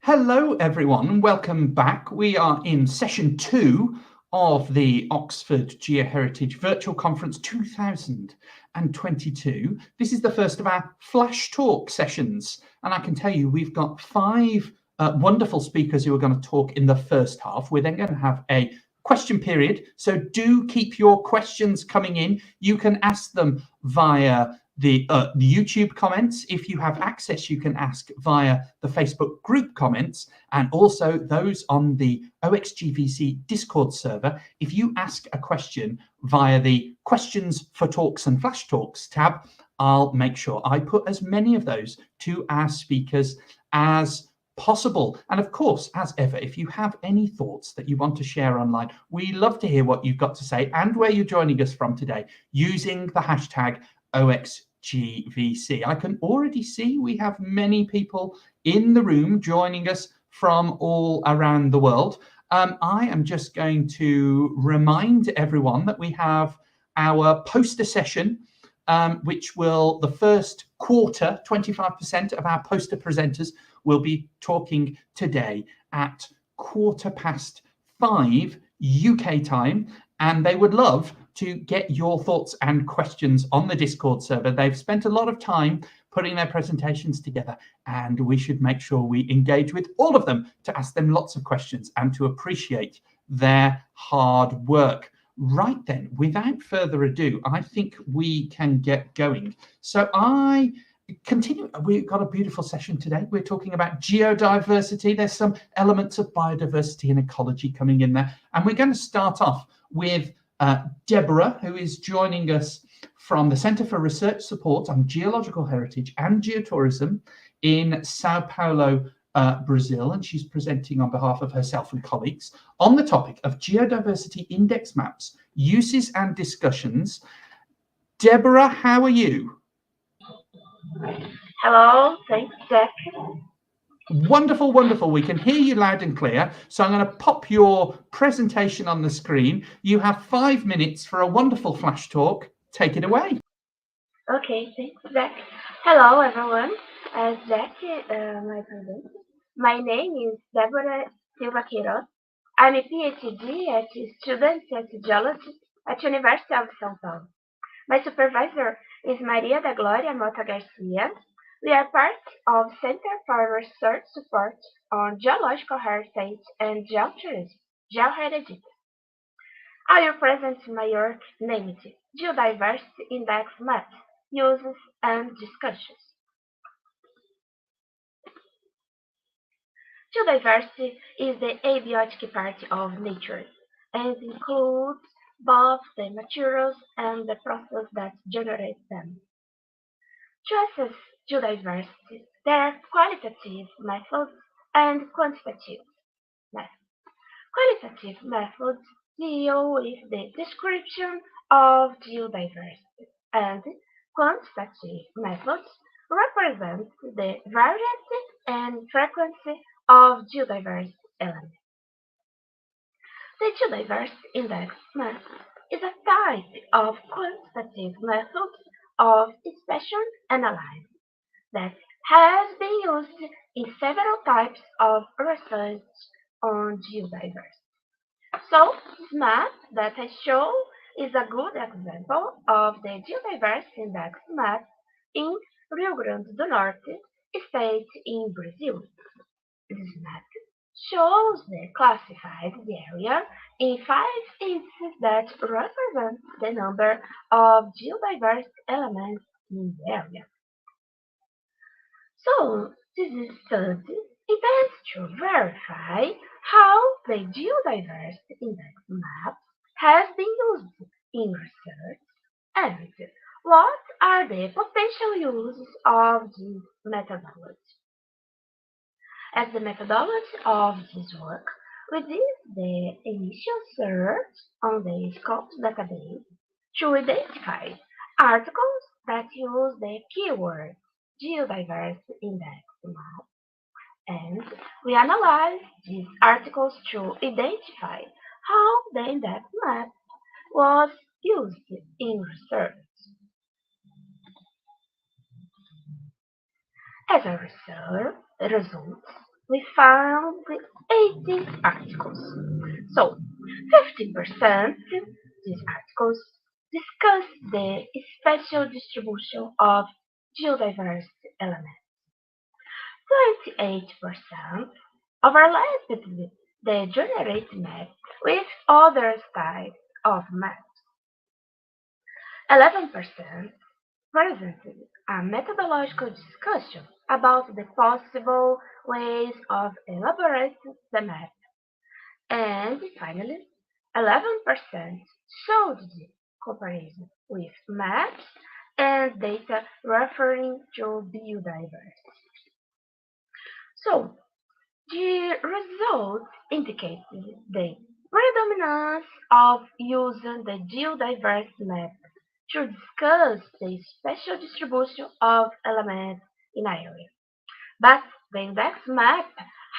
Hello, everyone, and welcome back. We are in session 2 of the Oxford Geoheritage Virtual Conference 2022. This is the first of our Flash Talk sessions, and I can tell you we've got 5 wonderful speakers who are going to talk in the first half. We're then going to have a question period, so do keep your questions coming in. You can ask them via the YouTube comments. If you have access, you can ask via the Facebook group comments, and also those on the OxGVC Discord server. If you ask a question via the Questions for Talks and Flash Talks tab, I'll make sure I put as many of those to our speakers as possible. And of course, as ever, if you have any thoughts that you want to share online, we love to hear what you've got to say and where you're joining us from today using the hashtag OxGVC. I can already see we have many people in the room joining us from all around the world. I am just going to remind everyone that we have our poster session, which will, the first quarter, 25% of our poster presenters will be talking today at 5:15 UK time, and they would love to get your thoughts and questions on the Discord server. They've spent a lot of time putting their presentations together, and we should make sure we engage with all of them to ask them lots of questions and to appreciate their hard work. Right then, without further ado, I think we can get going. So I continue. We've got a beautiful session today. We're talking about geodiversity. There's some elements of biodiversity and ecology coming in there. And we're going to start off with Deborah, who is joining us from the Centre for Research Support on Geological Heritage and Geotourism in Sao Paulo, Brazil. And she's presenting on behalf of herself and colleagues on the topic of geodiversity index maps, uses and discussions. Deborah, how are you? Hello, thanks, Jack. Wonderful, wonderful. We can hear you loud and clear. So I'm going to pop your presentation on the screen. You have 5 minutes for a wonderful flash talk. Take it away. Okay, thanks, Jack. Hello, everyone. As Jack, my name is Deborah Silva Queiroz. I'm a PhD at Students at Geology at University of São Paulo. My supervisor is Maria da Glória Mota Garcia. We are part of Center for Research Support on Geological Heritage and Geoheritage. I will present my work named Geodiversity Index Maps, Uses and Discussions. Geodiversity is the abiotic part of nature and includes both the materials and the process that generates them. To assess geodiversity, there are qualitative methods and quantitative methods. Qualitative methods deal with the description of geodiversity, and quantitative methods represent the variety and frequency of geodiverse elements. The Geodiversity Index map is a type of quantitative method of spatial analysis that has been used in several types of research on geodiversity. So, this map that I show is a good example of the Geodiversity Index map in Rio Grande do Norte, state in Brazil. This map shows the classified area in 5 indices that represent the number of geodiverse elements in the area. So, this study intends to verify how the Geodiversity Index map has been used in research and what are the potential uses of this methodology. As the methodology of this work, we did the initial search on the Scopus database to identify articles that use the keyword Geodiversity Index map, and we analyzed these articles to identify how the index map was used in research. As a result, we found 80 articles. So 50% these articles discuss the spatial distribution of geodiversity elements. 28% overlapped the generated map with other types of maps. 11% presented a methodological discussion about the possible ways of elaborating the map. And finally, 11% showed the comparison with maps and data referring to biodiversity. So, the results indicate the predominance of using the geodiversity map to discuss the spatial distribution of elements in an area. But the index map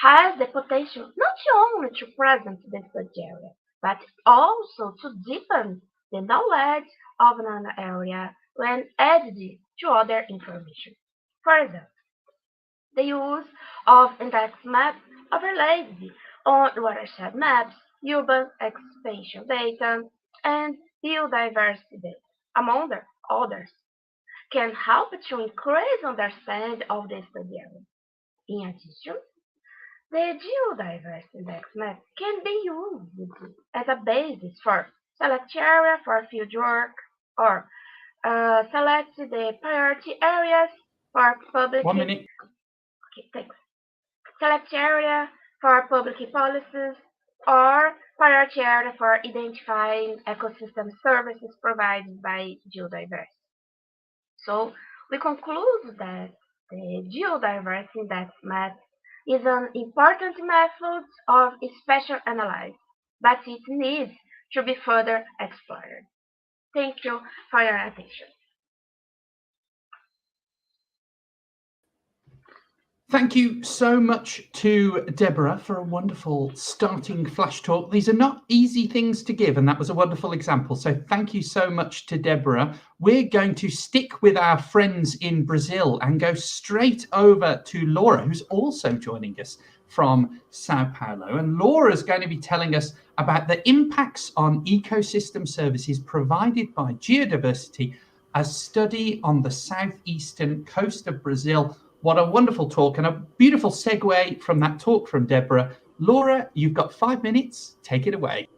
has the potential not only to present the study area, but also to deepen the knowledge of an area when added to other information. For example, the use of index map overlays on watershed maps, urban expansion data, and biodiversity data, among others, can help to increase understanding of the study area. In addition, the Geodiversity Index map can be used as a basis for select area for field work or select the priority areas for public. 1 minute. Okay, thanks. Select area for public policies or priority area for identifying ecosystem services provided by geodiversity. So we conclude that the Geodiversity Index map is an important method of spatial analysis, but it needs to be further explored. Thank you for your attention. Thank you so much to Deborah for a wonderful starting flash talk. These are not easy things to give, and that was a wonderful example. So thank you so much to Deborah. We're going to stick with our friends in Brazil and go straight over to Laura, who's also joining us from Sao Paulo. And Laura is going to be telling us about the impacts on ecosystem services provided by geodiversity, a study on the southeastern coast of Brazil. What a wonderful talk and a beautiful segue from that talk from Deborah. Laura, you've got 5 minutes. Take it away.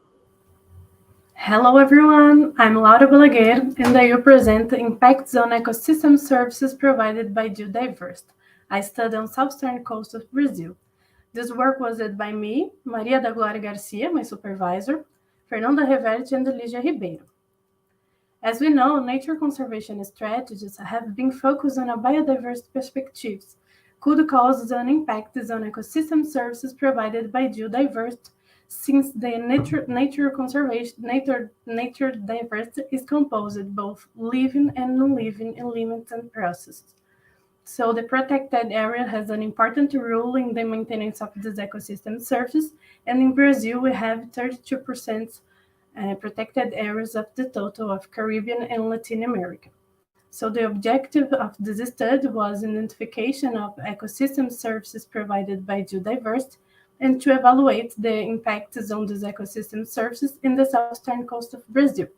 Hello everyone, I'm Laura Balaguer and I will present the impacts on ecosystem services provided by Geodiversity. I study on southern coast of Brazil. This work was led by me, Maria da Glória Garcia, my supervisor, Fernanda Reverte and Lígia Ribeiro. As we know, nature conservation strategies have been focused on a biodiversity perspectives, could cause an impact on ecosystem services provided by geodiversity, since the nature diversity is composed both living and non-living elements and processes. So the protected area has an important role in the maintenance of this ecosystem services, and in Brazil we have 32% protected areas of the total of Caribbean and Latin America. So the objective of this study was identification of ecosystem services provided by geodiversity and to evaluate the impacts on these ecosystem services in the southern coast of Brazil.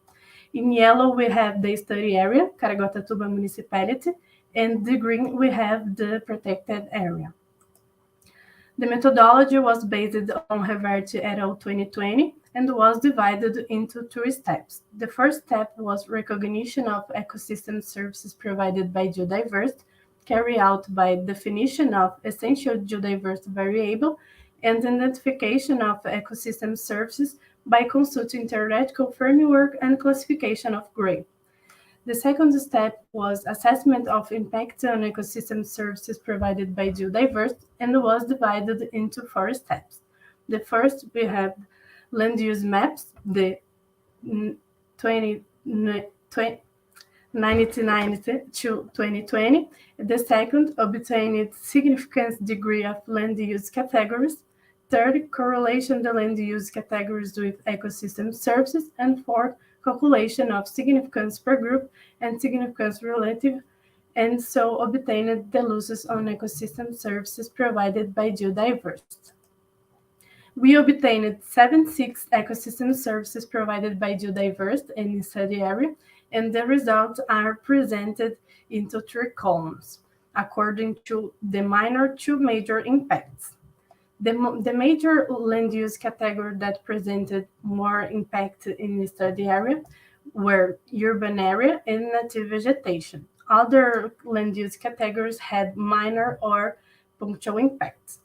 In yellow, we have the study area, Caraguatatuba municipality, and the green, we have the protected area. The methodology was based on Reverte et al. 2020 and was divided into 2 steps. The first step was recognition of ecosystem services provided by geodiversity, carried out by definition of essential geodiversity variable and identification of ecosystem services by consulting theoretical framework and classification of grade. The second step was assessment of impact on ecosystem services provided by geodiversity and was divided into 4 steps. The first, we have land use maps, the 1990 to 2020. The second, obtained significance degree of land use categories. Third, correlation the land use categories with ecosystem services. And fourth, calculation of significance per group and significance relative and so obtained the losses on ecosystem services provided by Geodiversity. We obtained 76 ecosystem services provided by Geodiversity in the study area, and the results are presented into 3 columns, according to the two major impacts. The major land use category that presented more impact in the study area were urban area and native vegetation. Other land use categories had minor or punctual impacts.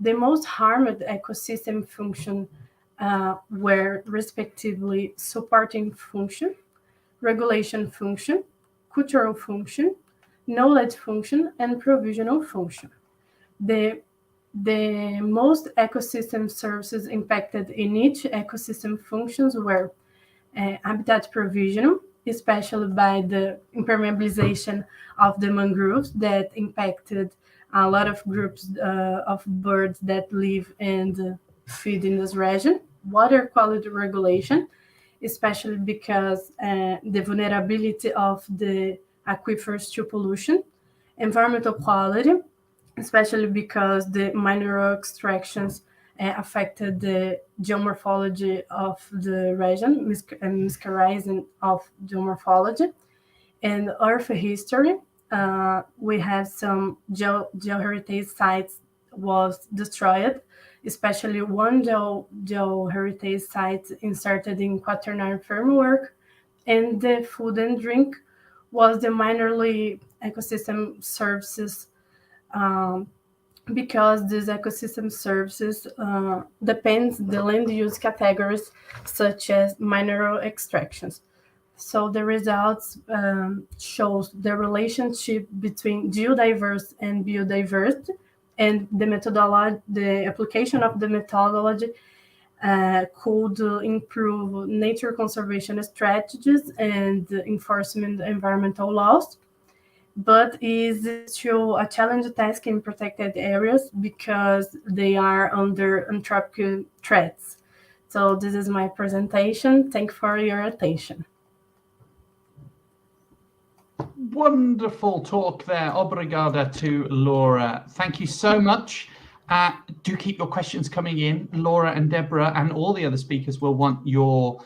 The most harmed ecosystem function were respectively supporting function, regulation function, cultural function, knowledge function, and provisional function. The most ecosystem services impacted in each ecosystem functions were habitat provision, especially by the impermeabilization of the mangroves that impacted a lot of groups of birds that live and feed in this region. Water quality regulation, especially because the vulnerability of the aquifers to pollution. Environmental quality, especially because the mineral extractions affected the geomorphology of the region, mischarizing of geomorphology. And earth history, we have some geoheritage sites was destroyed, especially one geoheritage site inserted in quaternary framework, and the food and drink was the minorly ecosystem services, because these ecosystem services depends the land use categories such as mineral extractions. So the results shows the relationship between geodiversity and biodiversity, and the application of the methodology could improve nature conservation strategies and enforcement environmental laws, but is still a challenging task in protected areas because they are under anthropic threats. So this is my presentation. Thank you for your attention. Wonderful talk there. Obrigada to Laura. Thank you so much. Do keep your questions coming in. Laura and Deborah and all the other speakers will want your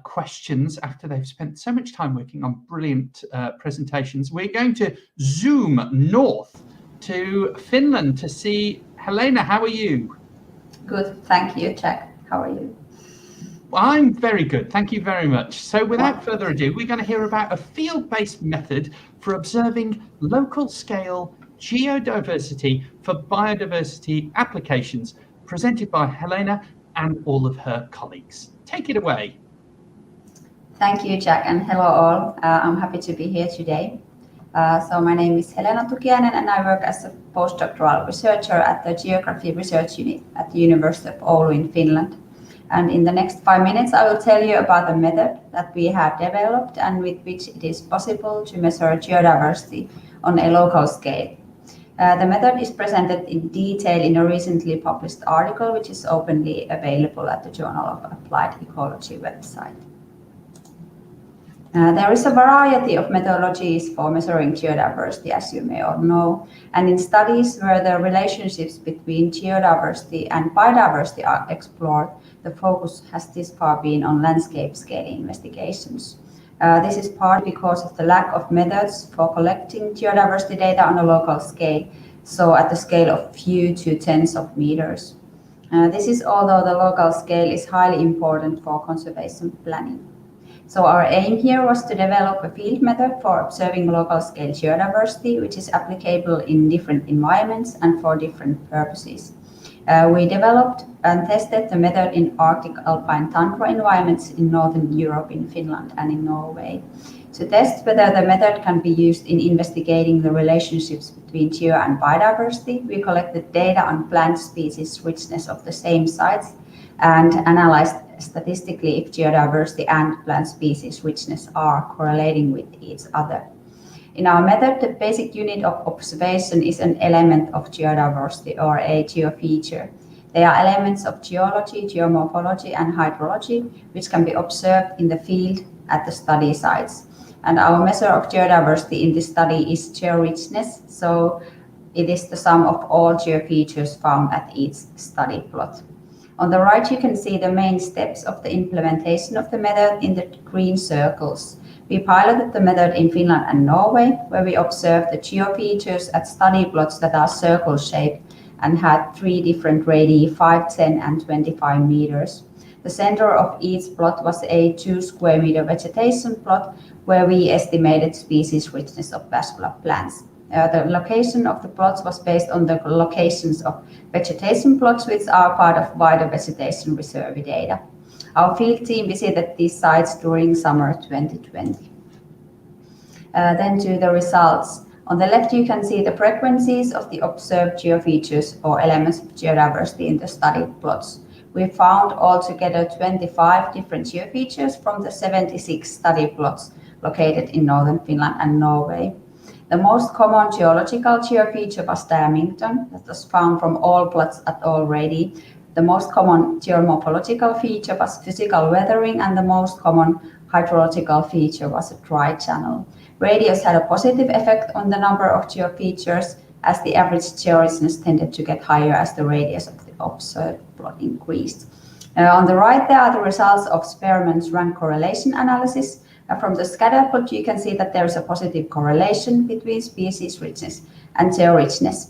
questions after they've spent so much time working on brilliant presentations. We're going to zoom north to Finland to see Helena. How are you? Good, thank you, Jack. How are you? I'm very good, thank you very much. So without further ado, we're going to hear about a field-based method for observing local-scale geodiversity for biodiversity applications, presented by Helena and all of her colleagues. Take it away. Thank you, Jack, and hello all. I'm happy to be here today. So my name is Helena Tukiainen, and I work as a postdoctoral researcher at the Geography Research Unit at the University of Oulu in Finland. And in the next 5 minutes, I will tell you about the method that we have developed and with which it is possible to measure geodiversity on a local scale. The method is presented in detail in a recently published article, which is openly available at the Journal of Applied Ecology website. There is a variety of methodologies for measuring geodiversity, as you may all know, and in studies where the relationships between geodiversity and biodiversity are explored, the focus has this far been on landscape scale investigations. This is partly because of the lack of methods for collecting geodiversity data on a local scale, so at the scale of few to tens of meters. This is although the local scale is highly important for conservation planning. So our aim here was to develop a field method for observing local scale geodiversity, which is applicable in different environments and for different purposes. We developed and tested the method in Arctic alpine tundra environments in Northern Europe, in Finland and in Norway. To test whether the method can be used in investigating the relationships between geo and biodiversity, we collected data on plant species richness of the same sites and analyzed statistically if geodiversity and plant species richness are correlating with each other. In our method, the basic unit of observation is an element of geodiversity or a geofeature. They are elements of geology, geomorphology, and hydrology, which can be observed in the field at the study sites. And our measure of geodiversity in this study is georichness, so it is the sum of all geofeatures found at each study plot. On the right, you can see the main steps of the implementation of the method in the green circles. We piloted the method in Finland and Norway, where we observed the geofeatures at study plots that are circle-shaped and had 3 different radii, 5, 10, and 25 meters. The center of each plot was a 2 square meter vegetation plot, where we estimated species richness of vascular plants. The location of the plots was based on the locations of vegetation plots, which are part of wider vegetation reserve data. Our field team visited these sites during summer 2020. Then to the results. On the left, you can see the frequencies of the observed geofeatures or elements of geodiversity in the studied plots. We found altogether 25 different geofeatures from the 76 study plots located in northern Finland and Norway. The most common geological geofeature was diamington, that was found from all plots at all radii. The most common geomorphological feature was physical weathering, and the most common hydrological feature was a dry channel. Radius had a positive effect on the number of geofeatures, as the average georichness tended to get higher as the radius of the observed plot increased. On the right, there are the results of Spearman's rank correlation analysis. From the scatter plot, you can see that there is a positive correlation between species richness and georichness.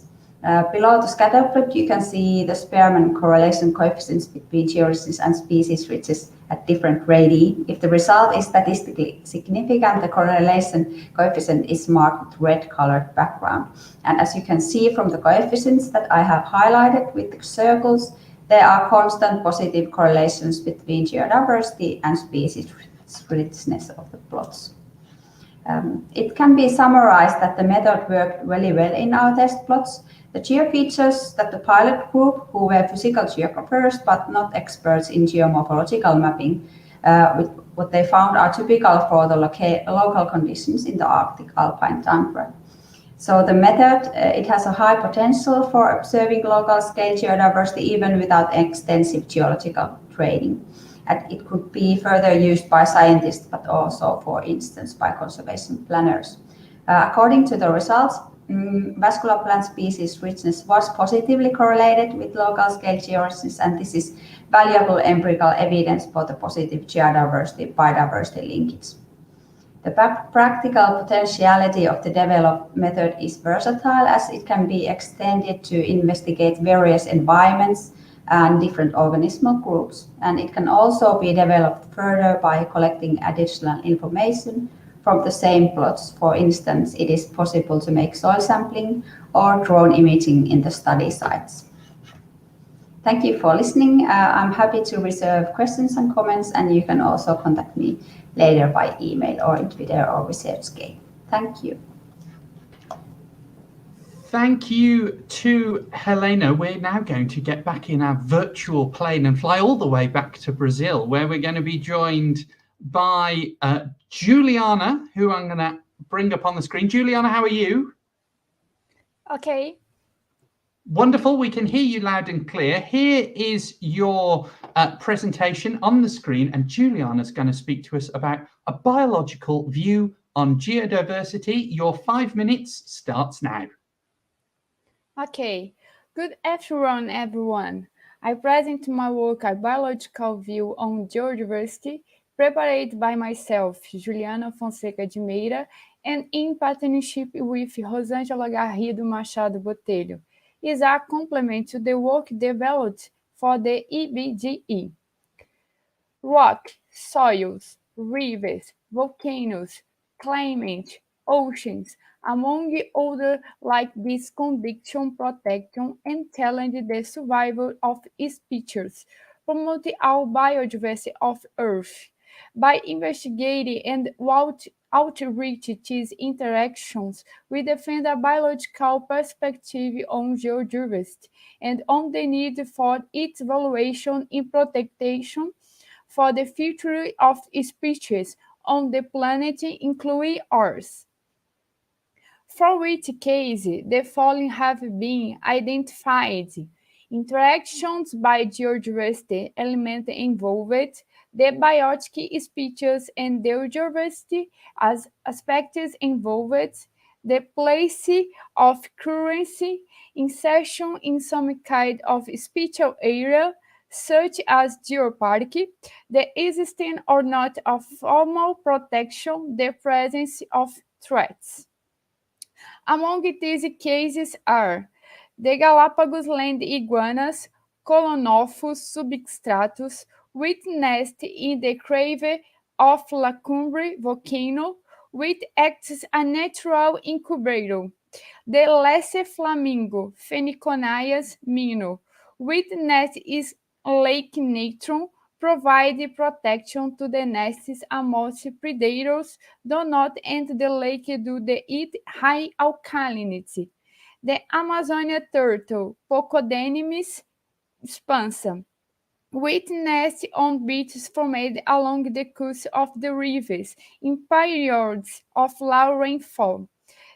Below the scatter plot, you can see the Spearman correlation coefficients between georichness and species richness at different radii. If the result is statistically significant, the correlation coefficient is marked with red-colored background. And as you can see from the coefficients that I have highlighted with the circles, there are constant positive correlations between geodiversity and species richness of the plots. It can be summarized that the method worked really well in our test plots. The geofeatures that the pilot group, who were physical geographers but not experts in geomorphological mapping, what they found are typical for the local conditions in the Arctic alpine tundra. So the method, it has a high potential for observing local scale geodiversity even without extensive geological training. And it could be further used by scientists, but also, for instance, by conservation planners. According to the results, vascular plant species richness was positively correlated with local scale georichness, and this is valuable empirical evidence for the positive geodiversity-biodiversity linkage. The practical potentiality of the developed method is versatile, as it can be extended to investigate various environments and different organismal groups, and it can also be developed further by collecting additional information from the same plots. For instance, it is possible to make soil sampling or drone imaging in the study sites. Thank you for listening. I'm happy to reserve questions and comments, and you can also contact me later by email or in Twitter or ResearchGate. Thank you. Thank you to Helena. We're now going to get back in our virtual plane and fly all the way back to Brazil, where we're going to be joined by Juliana, who I'm going to bring up on the screen. Juliana, how are you? Okay. Wonderful. We can hear you loud and clear. Here is your presentation on the screen, and Juliana's going to speak to us about a biological view on geodiversity. Your 5 minutes starts now. Okay. Good afternoon, everyone. I present my work, A Biological View on Geodiversity, prepared by myself, Juliana Fonseca de Meira, and in partnership with Rosângela Garrido Machado Botelho. Is a complement to the work developed for the EBGE. Rock, soils, rivers, volcanoes, climate, oceans, among other like this condition, protection, and challenge the survival of species, promote our biodiversity of Earth. By investigating and outreach these interactions, we defend a biological perspective on geodiversity and on the need for its evaluation and protection for the future of species on the planet, including ours. For which case, the following have been identified. interactions by geodiversity elements involved, the biotic species and geodiversity as aspects involved, the place of currency, insertion in some kind of spatial area, such as geopark, the existence or not of formal protection, the presence of threats. Among these cases are the Galapagos land iguanas, Colonophus substratus, which nest in the crater of La Cumbre volcano, which acts as a natural incubator. The lesser flamingo, Pheniconias minor, which nest is Lake Natron, provide protection to the nests amongst predators do not enter the lake due to its high alkalinity. The Amazonia turtle, Pocodenemis spansa, which nests on beaches formed along the coast of the rivers in periods of low rainfall.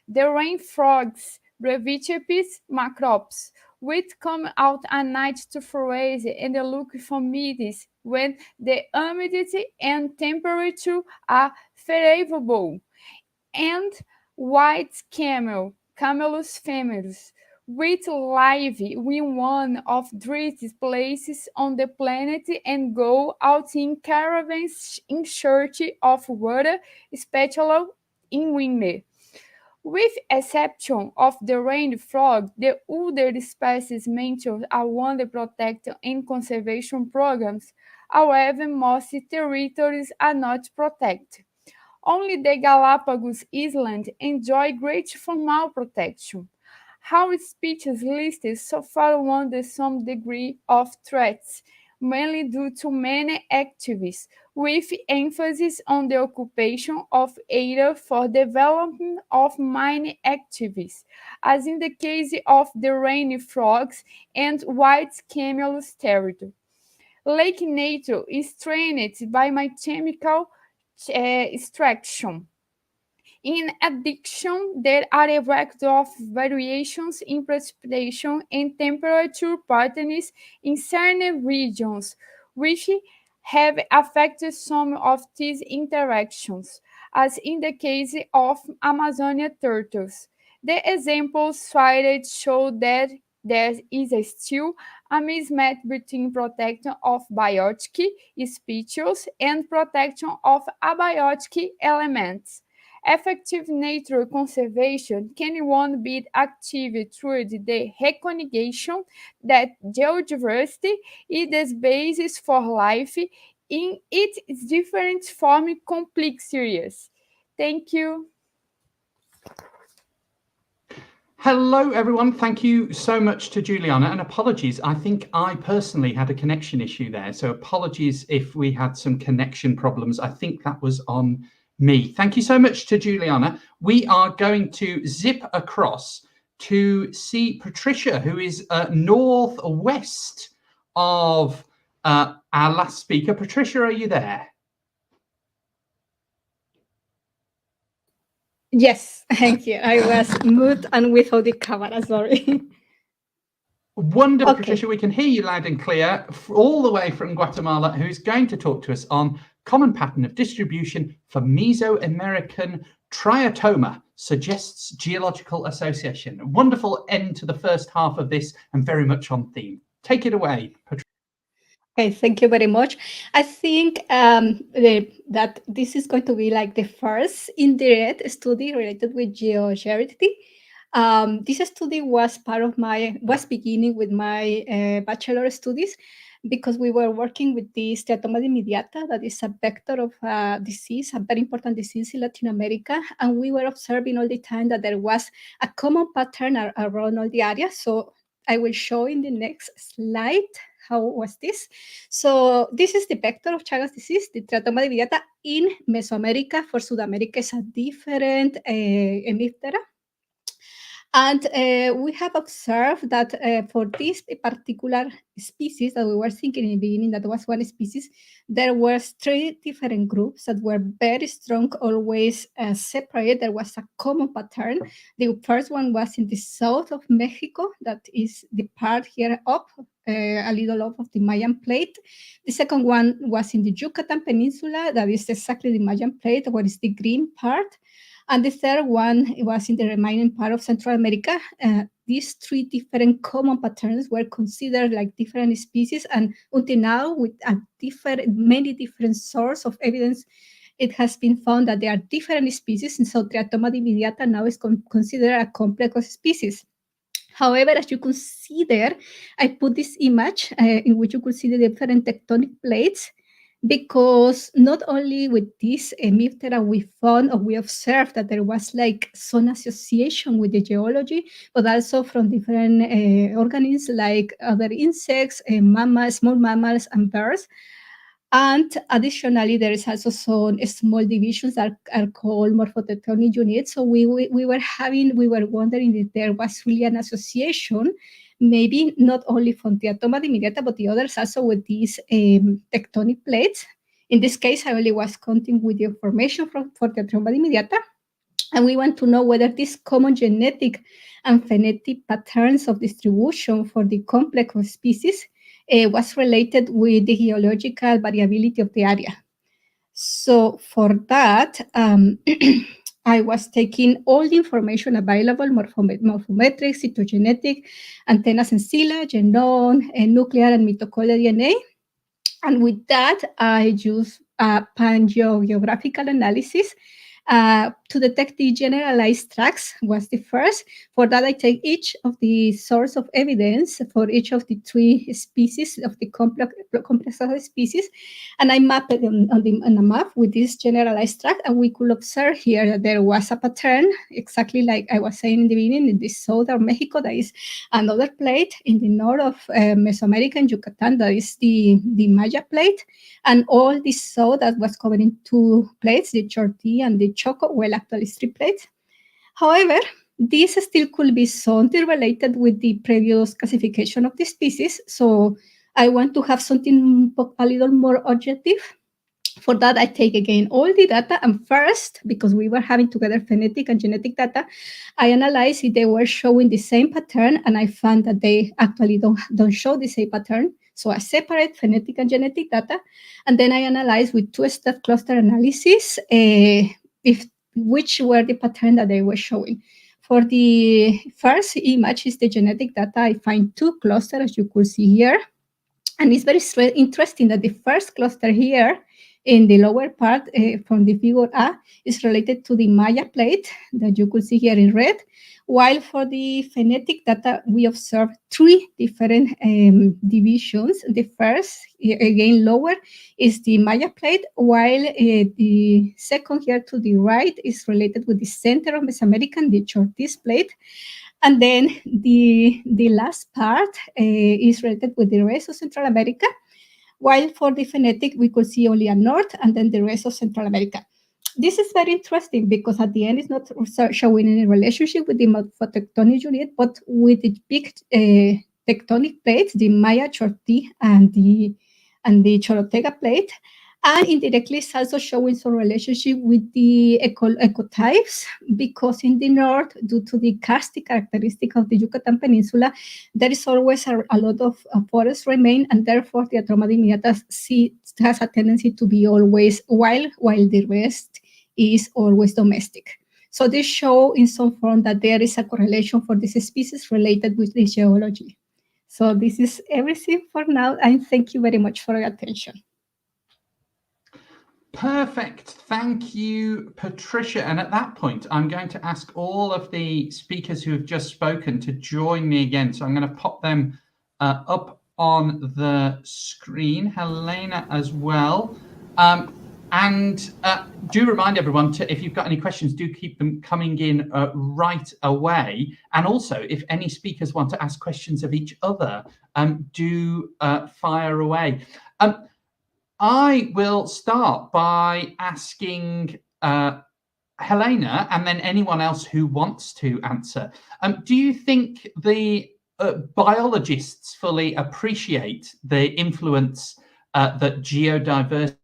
The rain frogs, Brevichepis macrops, which come out at night to forage and look for meats when the humidity and temperature are favorable, and white camel, Camelus femerus, which live in one of the driest places on the planet and go out in caravans in search of water, especially in winter. With exception of the rain frog, the other species mentioned are under protection and conservation programs. However, most territories are not protected. Only the Galapagos Islands enjoy great formal protection. How species listed so far under some degree of threats, mainly due to many activities, with emphasis on the occupation of area for development of mining activities, as in the case of the rain frogs and white camel's territory. Lake Nature is trained by my chemical extraction. In addition, there are a variety of variations in precipitation and temperature patterns in certain regions, which have affected some of these interactions, as in the case of Amazonia turtles. The examples cited show that there is still a mismatch between protection of biotic species and protection of abiotic elements. Effective nature conservation can only be achieved through the recognition that geodiversity is the basis for life in its different forms complex areas. Thank you. Hello, everyone. Thank you so much to Juliana, and apologies. I think I personally had a connection issue there, so apologies if we had some connection problems. I think that was on me. Thank you so much to Juliana. We are going to zip across to see Patricia, who is northwest of our last speaker. Patricia, are you there? Yes, thank you. I was mute and without the camera, sorry. Wonderful, Okay. Patricia. We can hear you loud and clear, all the way from Guatemala, who's going to talk to us on common pattern of distribution for Mesoamerican triatoma suggests geological association. A wonderful end to the first half of this and very much on theme. Take it away, Patricia. Okay, thank you very much. I think that this is going to be like the first indirect study related with geoheritage. This study was beginning with my bachelor studies, because we were working with this teratoma immediata, that is a vector of disease, a very important disease in Latin America, and we were observing all the time that there was a common pattern around all the areas. So I will show in the next slide how was this. So this is the vector of Chagas disease, the teratoma immediata in Mesoamerica. For South America, it's a different hemiptera. And we have observed that for this particular species that we were thinking in the beginning, that was one species, there were 3 different groups that were very strong, always separate. There was a common pattern. The first one was in the south of Mexico, that is the part here up, a little off of the Mayan plate. The second one was in the Yucatan Peninsula, that is exactly the Mayan plate, what is the green part. And the third one was in the remaining part of Central America. These 3 different common patterns were considered like different species, and until now, with many different sources of evidence, it has been found that there are different species, and so Triatoma dividiata now is considered a complex of species. However, as you can see there, I put this image in which you could see the different tectonic plates, because not only with this Miptera we found or we observed that there was like some association with the geology, but also from different organisms like other insects, mammals, small mammals, and birds. And additionally, there is also some small divisions that are called morphotectonic units. So we were wondering if there was really an association, maybe not only from Triatoma dimidiata, but the others also with these tectonic plates. In this case, I only was counting with the information for Triatoma dimidiata. And we want to know whether these common genetic and phonetic patterns of distribution for the complex of species was related with the geological variability of the area. So for that, I was taking all the information available, morphometric, cytogenetic, antennas and cilia, genome, nuclear and mitochondrial DNA. And with that, I use pangeographical analysis to detect the generalized tracks was the first. For that, I take each of the source of evidence for each of the 3 species of the complex of the species, and I mapped it on a map with this generalized track, and we could observe here that there was a pattern, exactly like I was saying in the beginning, in the southern Mexico, that is another plate, in the north of Mesoamerica and Yucatan, that is the Maya plate, and all this south that was covering 2 plates, the Chortí and the Choco, well, actually 3 plates. However, this still could be something related with the previous classification of the species. So I want to have something a little more objective. For that, I take again all the data, and first, because we were having together phonetic and genetic data, I analyzed if they were showing the same pattern, and I found that they actually don't show the same pattern. So I separate phonetic and genetic data, and then I analyze with 2-step cluster analysis which were the pattern that they were showing. For the first image is the genetic data. I find 2 clusters, as you could see here. And it's very interesting that the first cluster here in the lower part from the figure A is related to the Maya plate that you could see here in red, while for the phonetic data, we observe 3 different divisions. The first, again lower, is the Maya plate, while the second here to the right is related with the center of Mesoamerica, the Chortís plate. And then the last part is related with the rest of Central America, while for the phonetic, we could see only a north and then the rest of Central America. This is very interesting because at the end, it's not showing any relationship with the morphotectonic unit, but with the big tectonic plates, the Maya, Chortí, and the Chorotega plate. And indirectly, it's also showing some relationship with the ecotypes, because in the north, due to the karstic characteristic of the Yucatan Peninsula, there is always a lot of forest remain, and therefore the Triatoma dimidiata has a tendency to be always wild, while the rest is always domestic. So this show in some form that there is a correlation for this species related with the geology. So this is everything for now, and thank you very much for your attention. Perfect. Thank you, Patricia. And at that point, I'm going to ask all of the speakers who have just spoken to join me again. So I'm going to pop them up on the screen, Helena as well. And do remind everyone to, if you've got any questions, do keep them coming in right away. And also, if any speakers want to ask questions of each other, do fire away. I will start by asking Helena, and then anyone else who wants to answer. Do you think the biologists fully appreciate the influence that geodiversity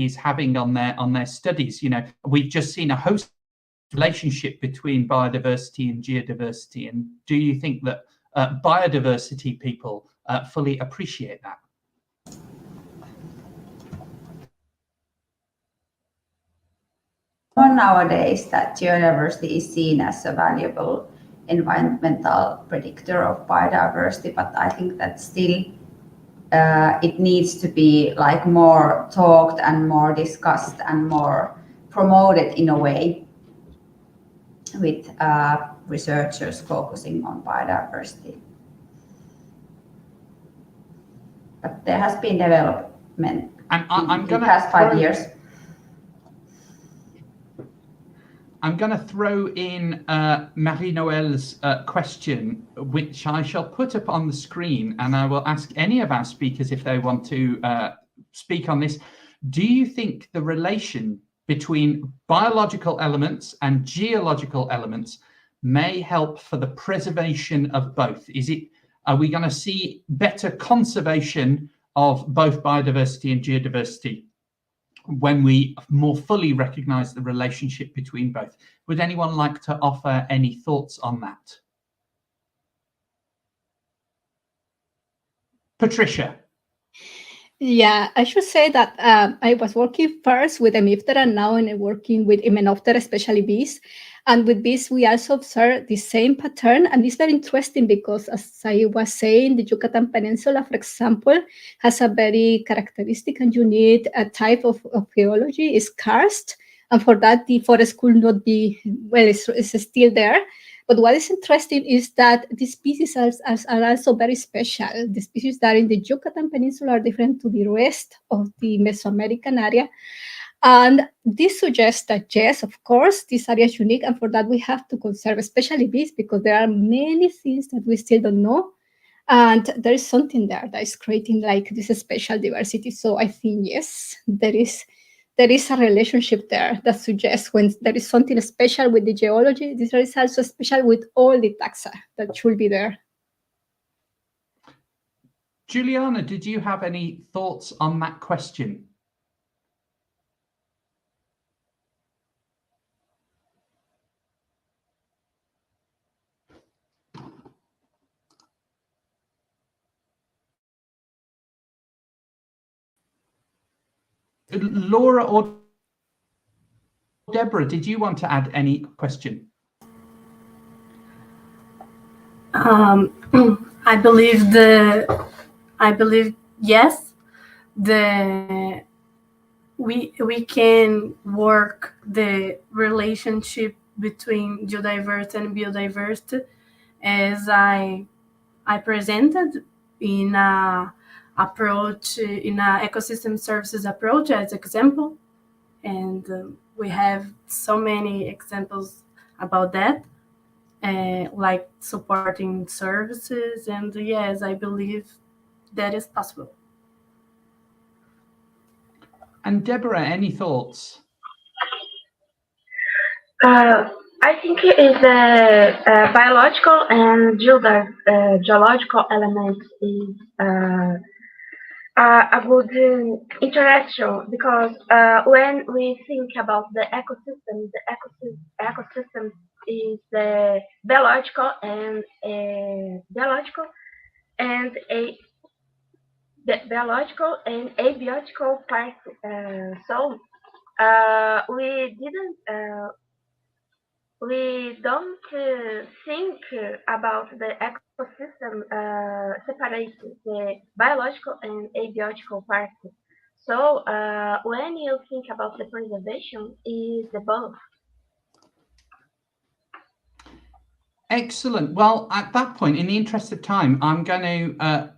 is having on their studies? You know, we've just seen a host relationship between biodiversity and geodiversity, and do you think that biodiversity people fully appreciate that? Nowadays, that geodiversity is seen as a valuable environmental predictor of biodiversity, but I think that still it needs to be like more talked and more discussed and more promoted in a way, with researchers focusing on biodiversity. But there has been development in the past 5 years. I'm going to throw in Marie-Noël's question, which I shall put up on the screen, and I will ask any of our speakers if they want to speak on this. Do you think the relation between biological elements and geological elements may help for the preservation of both? Are we going to see better conservation of both biodiversity and geodiversity when we more fully recognize the relationship between both? Would anyone like to offer any thoughts on that? Patricia. Yeah, I should say that I was working first with Hemiptera, and now I'm working with Hymenoptera, especially bees. And with bees, we also observe the same pattern. And it's very interesting because, as I was saying, the Yucatan Peninsula, for example, has a very characteristic and unique type of geology. It's karst. And for that, the forest could not be, well, it's still there. But what is interesting is that the species are also very special. The species that are in the Yucatan Peninsula are different to the rest of the Mesoamerican area. And this suggests that, yes, of course, this area is unique. And for that, we have to conserve, especially bees, because there are many things that we still don't know. And there is something there that is creating like this special diversity. So I think, yes, there is a relationship there that suggests when there is something special with the geology, there is also special with all the taxa that should be there. Juliana, did you have any thoughts on that question? Laura or Deborah, did you want to add any question? I believe yes. We can work the relationship between geodiversity and biodiversity, as I presented in a approach, in a ecosystem services approach as example, and we have so many examples about that, like supporting services, and yes, I believe that is possible. And Deborah, any thoughts? I think it is a biological and geological element is a good interaction, because when we think about the ecosystem is the biological and abiotical part. So we don't think about the ecosystem separate the biological and abiotical part. So when you think about the preservation, is the both. Excellent. Well, at that point, in the interest of time, I'm going to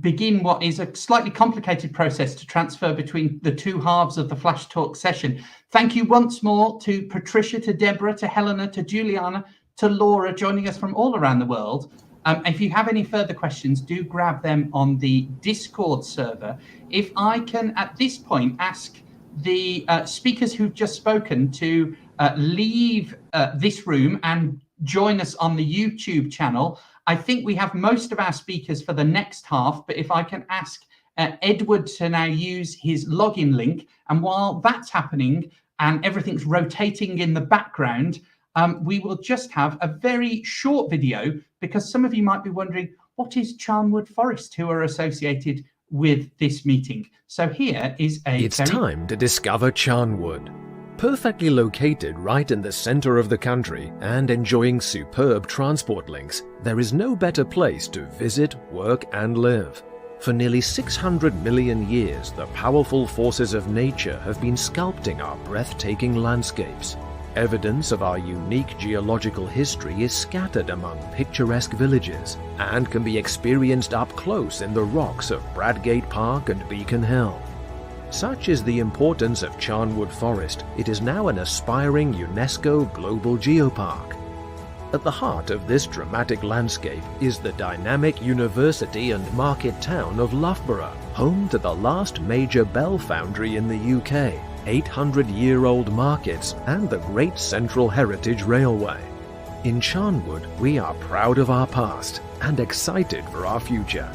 begin what is a slightly complicated process to transfer between the two halves of the Flash Talk session. Thank you once more to Patricia, to Deborah, to Helena, to Juliana, to Laura, joining us from all around the world. If you have any further questions, do grab them on the Discord server. If I can, at this point, ask the speakers who've just spoken to leave this room and join us on the YouTube channel. I think we have most of our speakers for the next half, but if I can ask Edward to now use his login link, and while that's happening and everything's rotating in the background, we will just have a very short video, because some of you might be wondering, what is Charnwood Forest, who are associated with this meeting? So here is It's time to discover Charnwood. Perfectly located right in the center of the country and enjoying superb transport links, there is no better place to visit, work and live. For nearly 600 million years, the powerful forces of nature have been sculpting our breathtaking landscapes. Evidence of our unique geological history is scattered among picturesque villages and can be experienced up close in the rocks of Bradgate Park and Beacon Hill. Such is the importance of Charnwood Forest, it is now an aspiring UNESCO Global Geopark. At the heart of this dramatic landscape is the dynamic university and market town of Loughborough, home to the last major bell foundry in the UK, 800-year-old markets and the Great Central Heritage Railway. In Charnwood, we are proud of our past and excited for our future.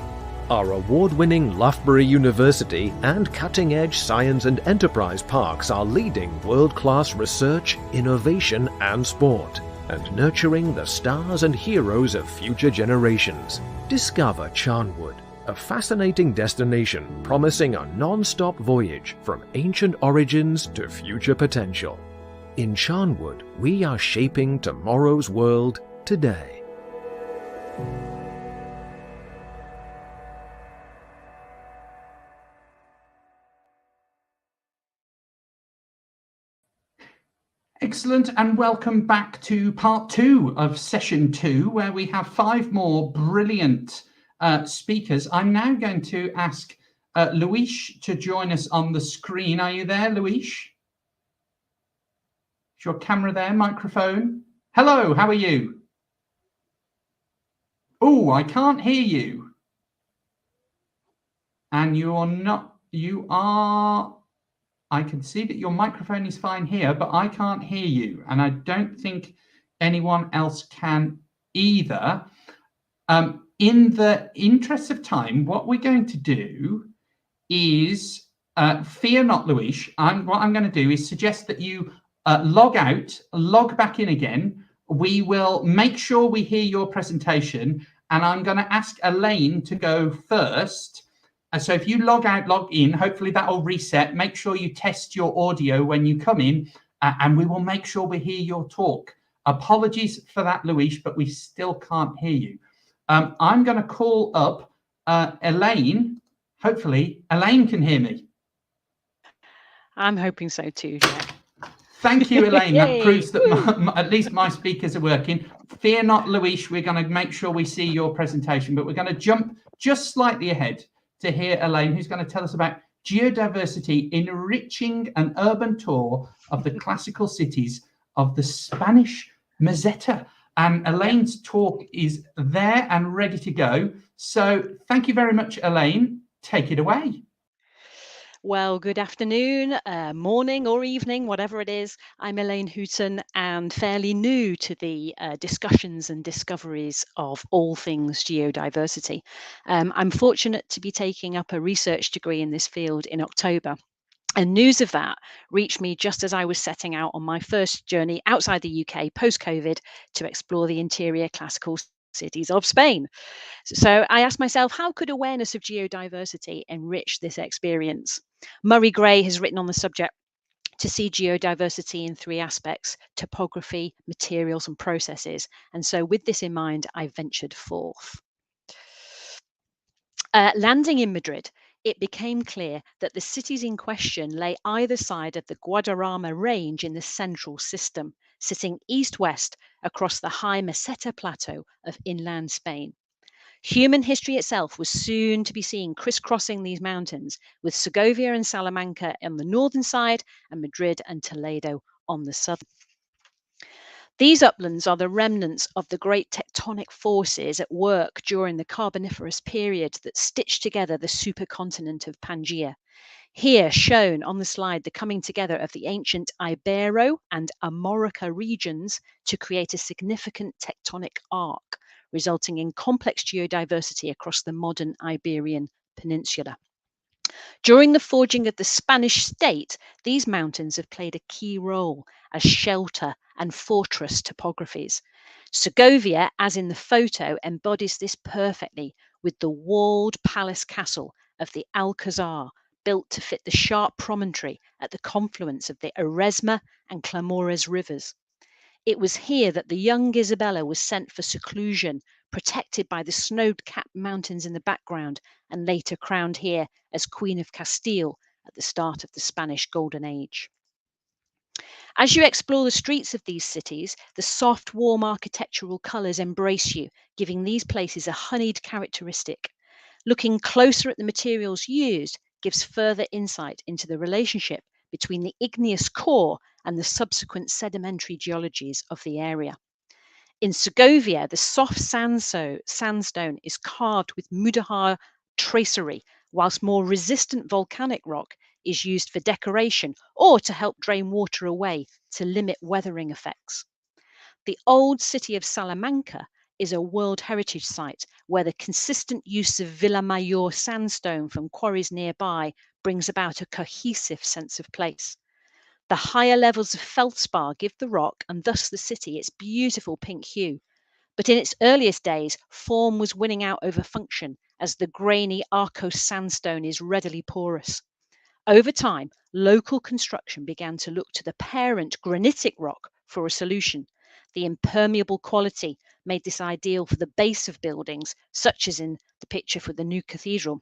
Our award-winning Loughborough University and cutting-edge science and enterprise parks are leading world-class research, innovation and sport, and nurturing the stars and heroes of future generations. Discover Charnwood, a fascinating destination promising a non-stop voyage from ancient origins to future potential. In Charnwood, we are shaping tomorrow's world today. Excellent, and welcome back to part 2 of session 2, where we have 5 more brilliant speakers. I'm now going to ask Luis to join us on the screen. Are you there, Luis? Is your camera there, microphone? Hello, how are you? Oh, I can't hear you. And you are not, you are, I can see that your microphone is fine here, but I can't hear you. And I don't think anyone else can either. In the interest of time, what we're going to do is, fear not, Luis, what I'm going to do is suggest that you log out, log back in again. We will make sure we hear your presentation, and I'm going to ask Elaine to go first. So if you log out, log in, hopefully that will reset. Make sure you test your audio when you come in, and we will make sure we hear your talk. Apologies for that, Luis, but we still can't hear you. I'm going to call up Elaine. Hopefully, Elaine can hear me. I'm hoping so too, Jack. Thank you, Elaine. That proves that at least my speakers are working. Fear not, Luis. We're going to make sure we see your presentation, but we're going to jump just slightly ahead to hear Elaine, who's going to tell us about geodiversity, enriching an urban tour of the classical cities of the Spanish Meseta. And Elaine's talk is there and ready to go. So thank you very much, Elaine. Take it away. Well, good afternoon, morning or evening, whatever it is. I'm Elaine Hooton and fairly new to the discussions and discoveries of all things geodiversity. I'm fortunate to be taking up a research degree in this field in October. And news of that reached me just as I was setting out on my first journey outside the UK post-COVID to explore the interior classical cities of Spain. So I asked myself, how could awareness of geodiversity enrich this experience? Murray Gray has written on the subject to see geodiversity in 3 aspects: topography, materials and processes. And so with this in mind, I ventured forth. Landing in Madrid, it became clear that the cities in question lay either side of the Guadarrama range in the central system, sitting east-west across the high Meseta plateau of inland Spain. Human history itself was soon to be seen crisscrossing these mountains, with Segovia and Salamanca on the northern side and Madrid and Toledo on the southern. These uplands are the remnants of the great tectonic forces at work during the Carboniferous period that stitched together the supercontinent of Pangaea. Here shown on the slide, the coming together of the ancient Ibero and Amorica regions to create a significant tectonic arc, resulting in complex geodiversity across the modern Iberian Peninsula. During the forging of the Spanish state, these mountains have played a key role as shelter and fortress topographies. Segovia, as in the photo, embodies this perfectly with the walled palace castle of the Alcazar, built to fit the sharp promontory at the confluence of the Eresma and Clamores rivers. It was here that the young Isabella was sent for seclusion, protected by the snow-capped mountains in the background, and later crowned here as Queen of Castile at the start of the Spanish Golden Age. As you explore the streets of these cities, the soft, warm architectural colours embrace you, giving these places a honeyed characteristic. Looking closer at the materials used gives further insight into the relationship between the igneous core and the subsequent sedimentary geologies of the area. In Segovia, the soft sandstone is carved with Mudéjar tracery, whilst more resistant volcanic rock is used for decoration or to help drain water away to limit weathering effects. The old city of Salamanca is a World Heritage Site where the consistent use of Villamayor sandstone from quarries nearby brings about a cohesive sense of place. The higher levels of feldspar give the rock, and thus the city, its beautiful pink hue. But in its earliest days, form was winning out over function, as the grainy Arcos sandstone is readily porous. Over time, local construction began to look to the parent granitic rock for a solution. The impermeable quality made this ideal for the base of buildings, such as in the picture for the new cathedral,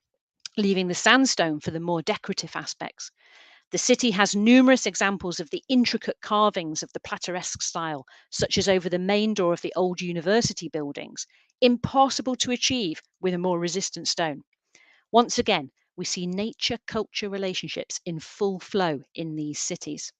leaving the sandstone for the more decorative aspects. The city has numerous examples of the intricate carvings of the plateresque style, such as over the main door of the old university buildings, impossible to achieve with a more resistant stone. Once again, we see nature-culture relationships in full flow in these cities.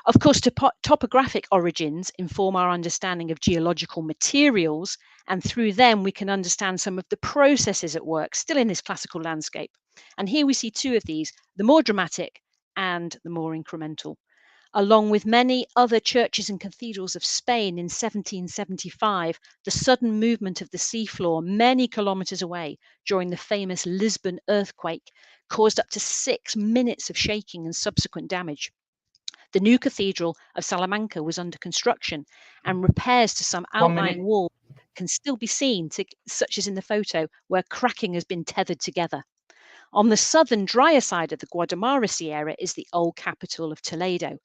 Of course, topographic origins inform our understanding of geological materials, and through them we can understand some of the processes at work still in this classical landscape. And here we see two of these, the more dramatic and the more incremental. Along with many other churches and cathedrals of Spain in 1775, the sudden movement of the seafloor many kilometers away during the famous Lisbon earthquake caused up to 6 minutes of shaking and subsequent damage. The new cathedral of Salamanca was under construction, and repairs to some outlying walls can still be seen, such as in the photo, where cracking has been tethered together. On the southern, drier side of the Guadalmara Sierra is the old capital of Toledo.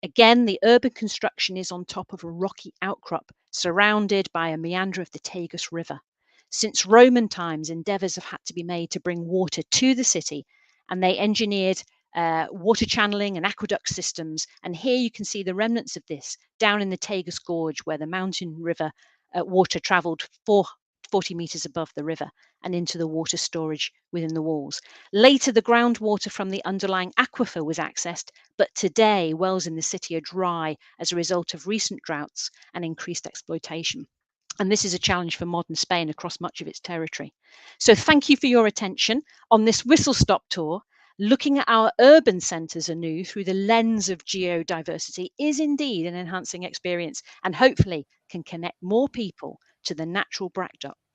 Again, the urban construction is on top of a rocky outcrop, surrounded by a meander of the Tagus River. Since Roman times, endeavours have had to be made to bring water to the city, and they engineered water channeling and aqueduct systems. And here you can see the remnants of this down in the Tagus Gorge, where the mountain river water travelled 40 meters above the river and into the water storage within the walls. Later, the groundwater from the underlying aquifer was accessed, but today wells in the city are dry as a result of recent droughts and increased exploitation. And this is a challenge for modern Spain across much of its territory. So thank you for your attention on this whistle-stop tour. Looking at our urban centres anew through the lens of geodiversity is indeed an enhancing experience, and hopefully can connect more people to the natural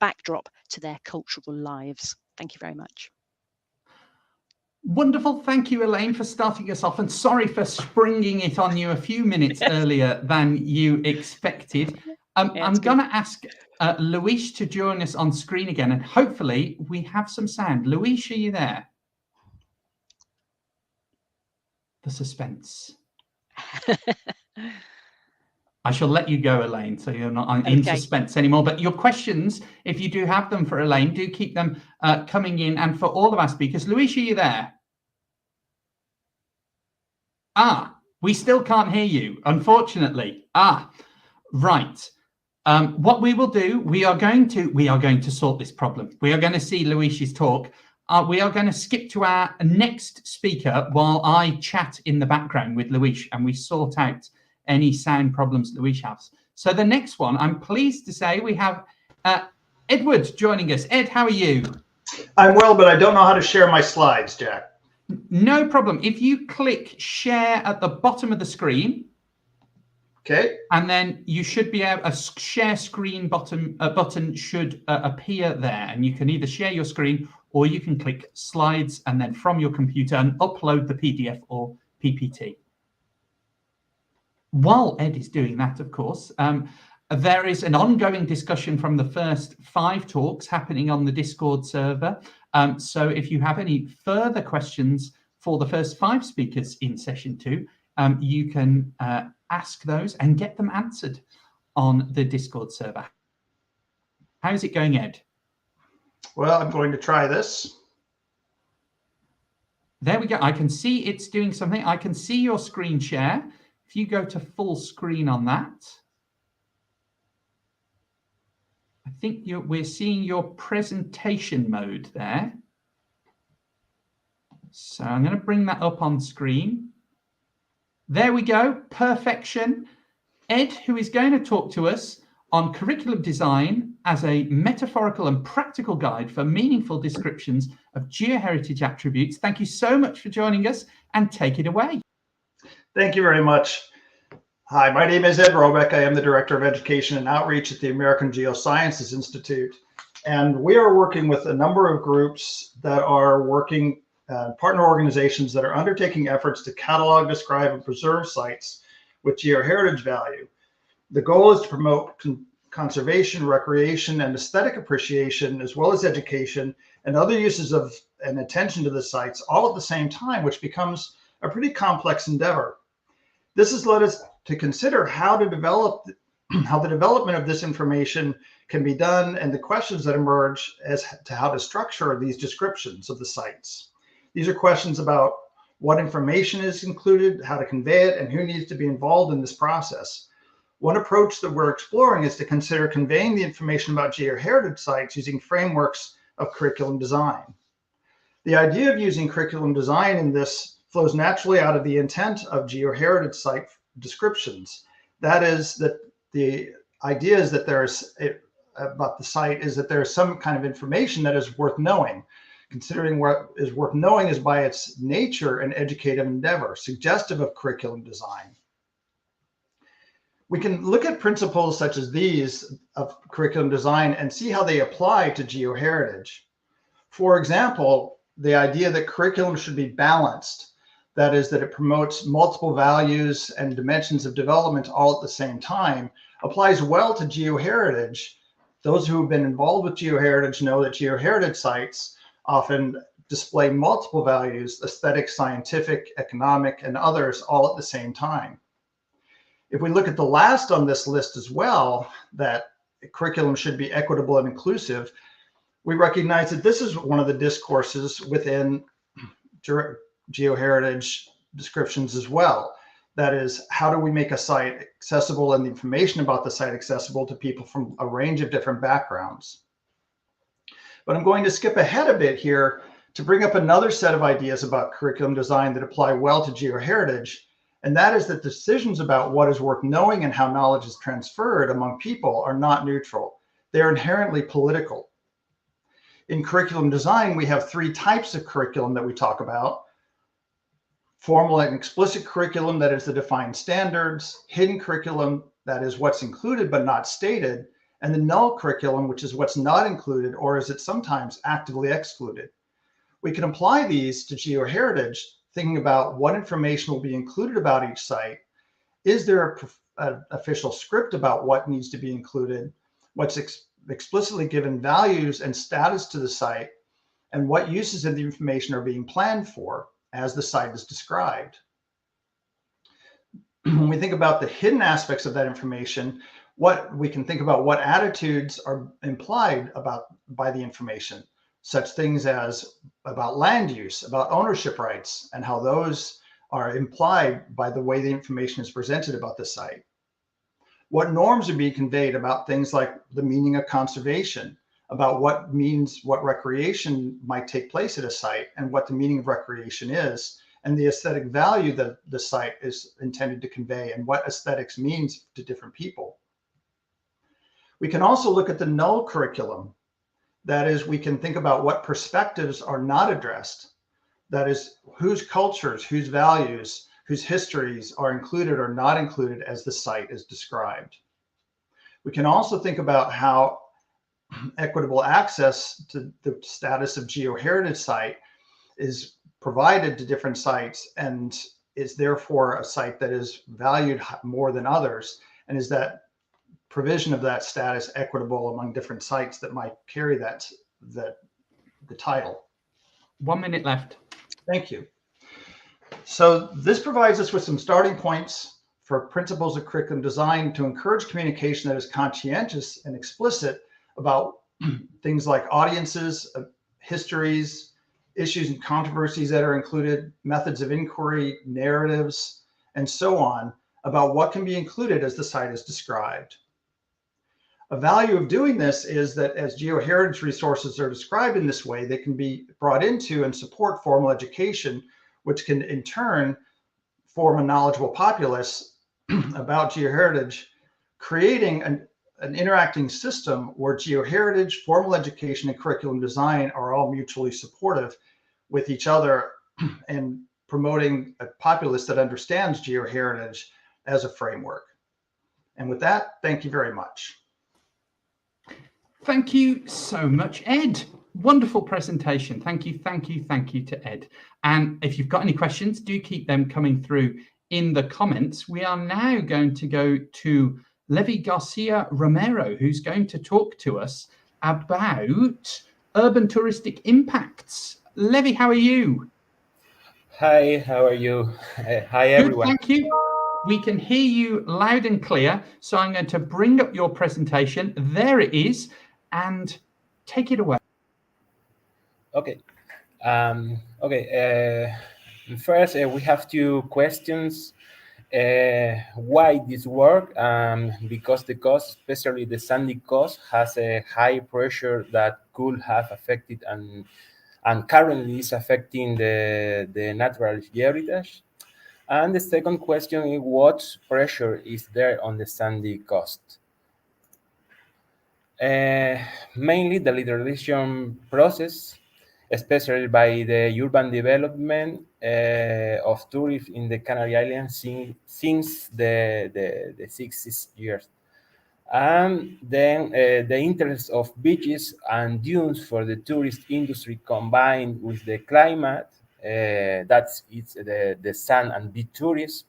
backdrop to their cultural lives. Thank you very much. Wonderful. Thank you, Elaine, for starting us off, and sorry for springing it on you a few minutes earlier than you expected. I'm going to ask Luis to join us on screen again, and hopefully we have some sound. Luis, are you there? The suspense. I shall let you go, Elaine, so you're not in suspense anymore. But your questions, if you do have them for Elaine, do keep them coming in. And for all of our speakers, Luis, are you there? We still can't hear you, unfortunately. Right. What we will do, we are going to sort this problem. We are going to see Luis's talk. We are going to skip to our next speaker while I chat in the background with Luis and we sort out any sound problems Luis has. So the next one, I'm pleased to say we have Edward joining us. Ed, how are you? I'm well, but I don't know how to share my slides, Jack. No problem. If you click share at the bottom of the screen, okay, and then you should be able, a share screen button should appear there, and you can either share your screen or you can click slides and then from your computer and upload the PDF or PPT. While Ed is doing that, of course, there is an ongoing discussion from the first 5 talks happening on the Discord server. So if you have any further questions for the first 5 speakers in session 2, you can ask those and get them answered on the Discord server. How's it going, Ed? well, I'm going to try this. There we go. I can see it's doing something. I can see your screen share. If you go to full screen on that, I think we're seeing your presentation mode there. So I'm going to bring that up on screen. There we go. Perfection. Ed, who is going to talk to us on curriculum design as a metaphorical and practical guide for meaningful descriptions of geoheritage attributes. Thank you so much for joining us, and take it away. Thank you very much. Hi, my name is Ed Robeck. I am the Director of Education and Outreach at the American Geosciences Institute. And we are working with a number of groups that are working, partner organizations that are undertaking efforts to catalog, describe, and preserve sites with geoheritage value. The goal is to promote conservation, recreation, and aesthetic appreciation, as well as education and other uses of and attention to the sites all at the same time, which becomes a pretty complex endeavor. This has led us to consider how the development of this information can be done and the questions that emerge as to how to structure these descriptions of the sites. These are questions about what information is included, how to convey it, and who needs to be involved in this process. One approach that we're exploring is to consider conveying the information about geoheritage sites using frameworks of curriculum design. The idea of using curriculum design in this flows naturally out of the intent of geoheritage site descriptions. That is, that the idea is that about the site is that there's some kind of information that is worth knowing. Considering what is worth knowing is by its nature an educative endeavor, suggestive of curriculum design. We can look at principles such as these of curriculum design and see how they apply to geoheritage. For example, the idea that curriculum should be balanced, that is, that it promotes multiple values and dimensions of development all at the same time, applies well to geoheritage. Those who have been involved with geoheritage know that geoheritage sites often display multiple values, aesthetic, scientific, economic, and others all at the same time. If we look at the last on this list as well, that curriculum should be equitable and inclusive, we recognize that this is one of the discourses within geoheritage descriptions as well. That is, how do we make a site accessible and the information about the site accessible to people from a range of different backgrounds? But I'm going to skip ahead a bit here to bring up another set of ideas about curriculum design that apply well to geoheritage, and that is that decisions about what is worth knowing and how knowledge is transferred among people are not neutral. They're inherently political. In curriculum design, we have 3 types of curriculum that we talk about: formal and explicit curriculum, that is the defined standards; hidden curriculum, that is what's included but not stated; and the null curriculum, which is what's not included, or is it sometimes actively excluded. We can apply these to geoheritage, thinking about what information will be included about each site. Is there an official script about what needs to be included? What's explicitly given values and status to the site? And what uses of the information are being planned for as the site is described? When we think about the hidden aspects of that information, we can think about what attitudes are implied by the information, such things as about land use, about ownership rights, and how those are implied by the way the information is presented about the site. What norms are being conveyed about things like the meaning of conservation, about what recreation might take place at a site, and what the meaning of recreation is, and the aesthetic value that the site is intended to convey, and what aesthetics means to different people. We can also look at the null curriculum. That is, we can think about what perspectives are not addressed. That is, whose cultures, whose values, whose histories are included or not included as the site is described. We can also think about how equitable access to the status of geoheritage site is provided to different sites and is therefore a site that is valued more than others, and is that provision of that status equitable among different sites that might carry the title. 1 minute left. Thank you. So this provides us with some starting points for principles of curriculum design to encourage communication that is conscientious and explicit about things like audiences, histories, issues and controversies that are included, methods of inquiry, narratives, and so on, about what can be included as the site is described. A value of doing this is that as geoheritage resources are described in this way, they can be brought into and support formal education, which can in turn form a knowledgeable populace about geoheritage, creating an interacting system where geoheritage, formal education, and curriculum design are all mutually supportive with each other and promoting a populace that understands geoheritage as a framework. And with that, thank you very much. Thank you so much, Ed. Wonderful presentation. Thank you, thank you, thank you to Ed. And if you've got any questions, do keep them coming through in the comments. We are now going to go to Levi Garcia Romero, who's going to talk to us about urban touristic impacts. Levi, how are you? Hi, how are you? Hi, everyone. Good, thank you. We can hear you loud and clear. So I'm going to bring up your presentation. There it is. And take it away. Okay. First, we have two questions. Why this work? Because the coast, especially the sandy coast, has a high pressure that could have affected and currently is affecting the natural geoheritage. And the second question is, what pressure is there on the sandy coast? Mainly the liberalization process, especially by the urban development of tourism in the Canary Islands since the 60s years. And then the interest of beaches and dunes for the tourist industry combined with the climate, that's the sand and beach tourism,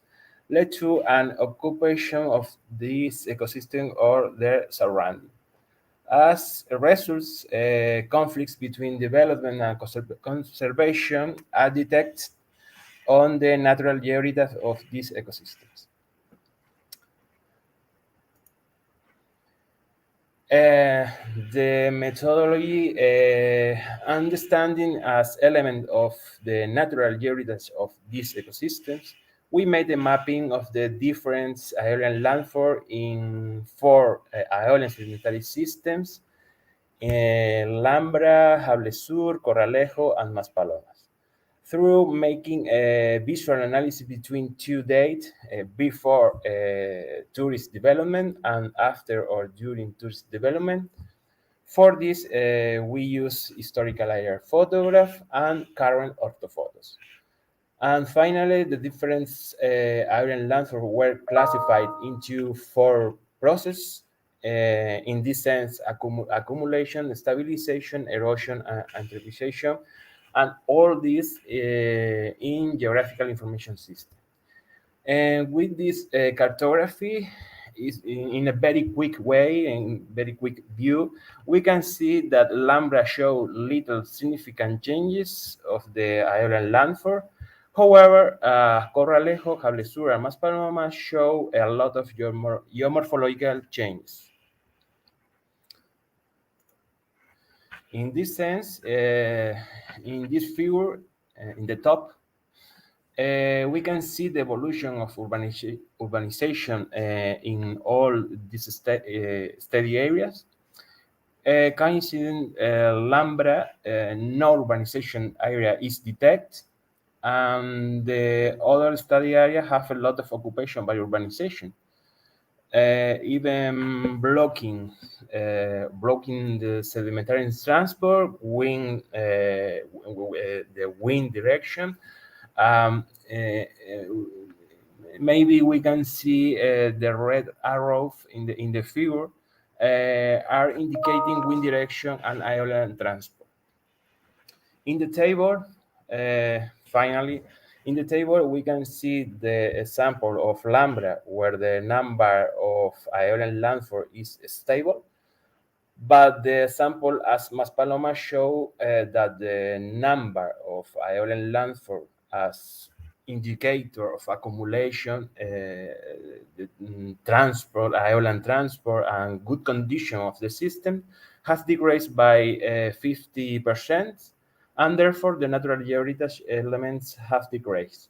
led to an occupation of this ecosystem or their surrounding. As a result, conflicts between development and conservation are detected on the natural geoheritage of these ecosystems. The methodology understanding as element of the natural geoheritage of these ecosystems, we made a mapping of the different aerial landform in 4 aeolian sedimentary systems, Lambra, Hable Sur, Corralejo, and Maspalomas, through making a visual analysis between 2 dates, before tourist development and after or during tourist development. For this, we use historical aerial photograph and current orthophotos. And finally, the different aerial landforms were classified into 4 processes. In this sense, accumulation, stabilization, erosion, and anthropization, and all this in geographical information system. And with this cartography, is in a very quick way and very quick view, we can see that Lambra show little significant changes of the aerial landform. However, Corralejo, Hable Sur, and Maspalomas show a lot of geomorphological changes. In this sense, in this figure, in the top, we can see the evolution of urbanization in all these study areas. Coincident Lambra, no urbanization area is detected, and the other study area have a lot of occupation by urbanization. even blocking the sedimentary transport, the wind direction. Maybe we can see the red arrows in the figure are indicating wind direction and island transport. In the table, finally, in the table, we can see the example of Lambda, where the number of island landfall is stable. But the sample as Maspaloma show that the number of island landfall as indicator of accumulation, the transport, island transport, and good condition of the system has decreased by 50%, and therefore the natural geoheritage elements have decreased.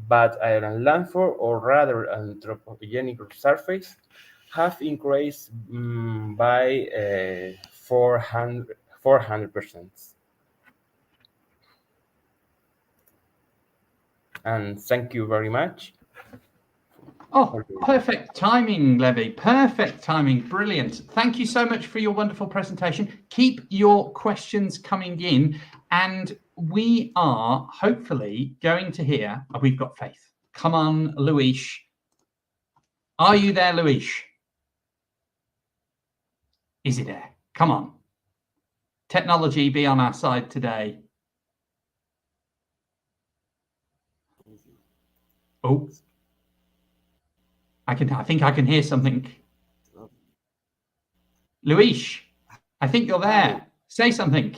But island landfall, or rather anthropogenic surface, have increased by 400%. And thank you very much. Oh, perfect timing, Levi. Perfect timing. Brilliant. Thank you so much for your wonderful presentation. Keep your questions coming in, and we are hopefully going to hear, we've got faith. Come on, Luis. Are you there, Luis? Is he there? Come on. Technology be on our side today. Oh, I think I can hear something. Luis, I think you're there. Say something.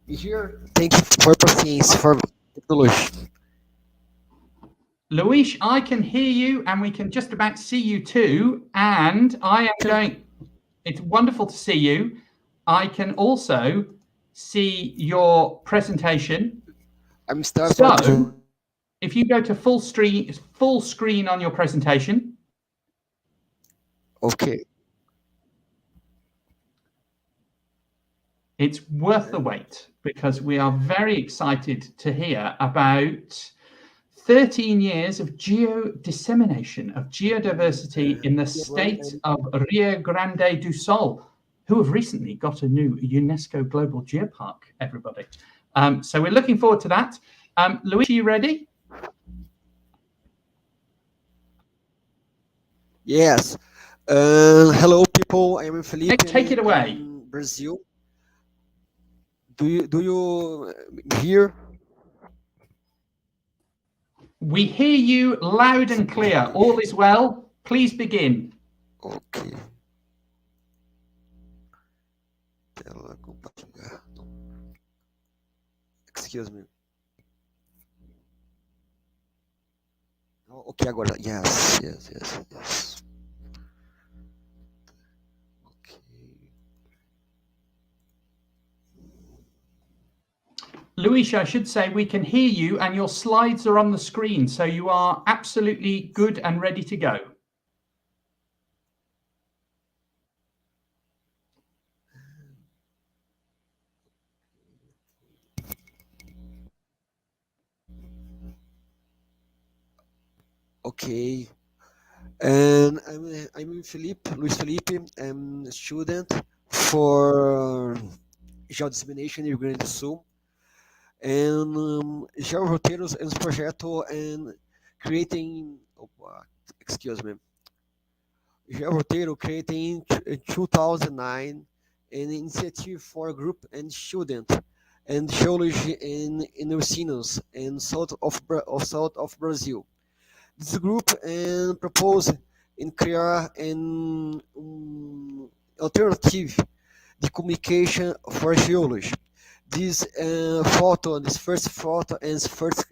Here, thank you for patience for technology. Luis, I can hear you, and we can just about see you too. And I am going. It's wonderful to see you. I can also see your presentation. I'm starting. So, if you go to full screen on your presentation. Okay. It's worth the wait, because we are very excited to hear about 13 years of dissemination of geodiversity in the state of Rio Grande do Sul, who have recently got a new UNESCO Global Geopark, everybody. So we're looking forward to that. Luis, are you ready? Yes. Hello, people. I'm Felipe. Take it away. In Brazil. Do you hear? We hear you loud and clear. All is well. Please begin. Okay. Tela compartilhar. Excuse me. Okay, agora. Yes. Okay. Luis, I should say we can hear you, and your slides are on the screen, so you are absolutely good and ready to go. Okay. And I'm Luis Felipe. I'm a student for Geodissemination in Rio Grande do Sul. And Georoteiros é projeto and creating. Excuse me. Georoteiro creating in 2009 an initiative for a group and student and geology in Usinos in south of Brazil. This group proposed in create an alternative de communication for geology. This first photo and first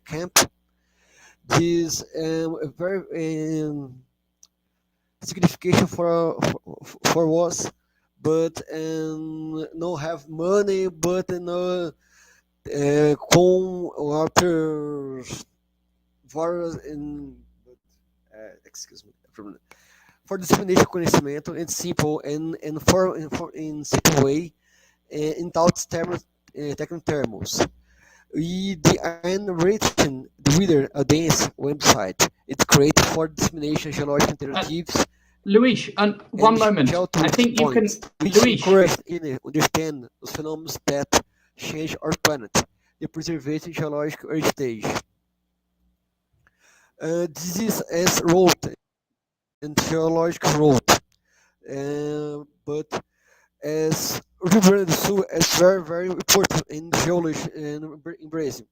camp, this very significant for us, but no have money, but no com outros vários excuse me for dissemination conhecimento and simple and in simple way in without technical terms. the unwritten the reader audience website. It's created for dissemination geological alternatives Luis, one moment. I think you can, which Luis. encourage in understand the phenomena that change our planet, the preservation geological heritage. This is as wrote and geological wrote, but as Rio Grande do Sul is very, very important in geology and in Brazil.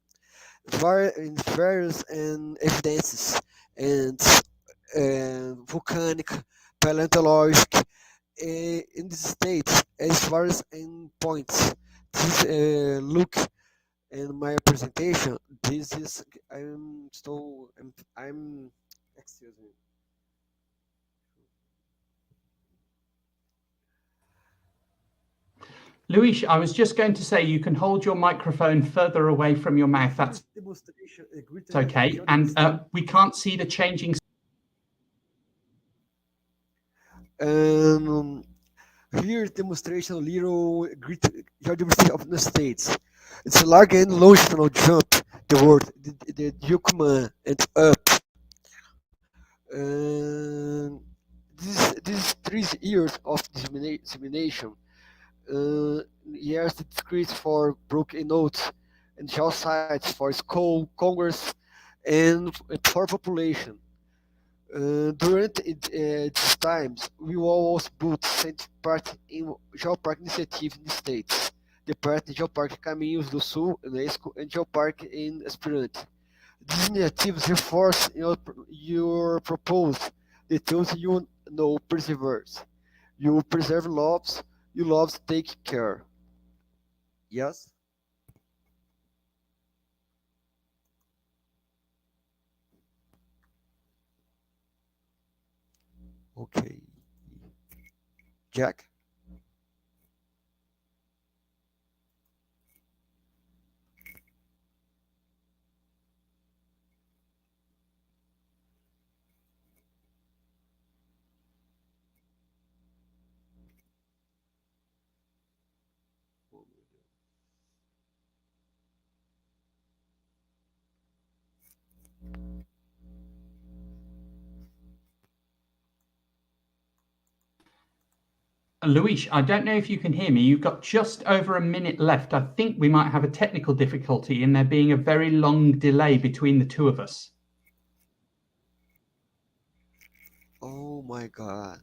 In various evidences and volcanic, paleontologic in the states as far as points. This look in my presentation. This is I'm excuse me. Luis, I was just going to say you can hold your microphone further away from your mouth. That's okay. And we can't see the changing. Here demonstration little great geodiversity of the states. It's a large and longitudinal jump toward the Yucatan and up. This 3 years of dissemination. Years to decrease for broken notes and shell sites for school, Congress, and for population. During these times, we always put sent part in Geoparque initiative in the states. The part Geoparque Caminhos do Sul, UNESCO, and Geoparque in Esperanto. These initiatives reinforce your proposed the tools you know perseveres. You preserve loves, you love take care. Yes? Okay. Jack? Luis, I don't know if you can hear me. You've got just over a minute left. I think we might have a technical difficulty in there being a very long delay between the two of us. Oh my God.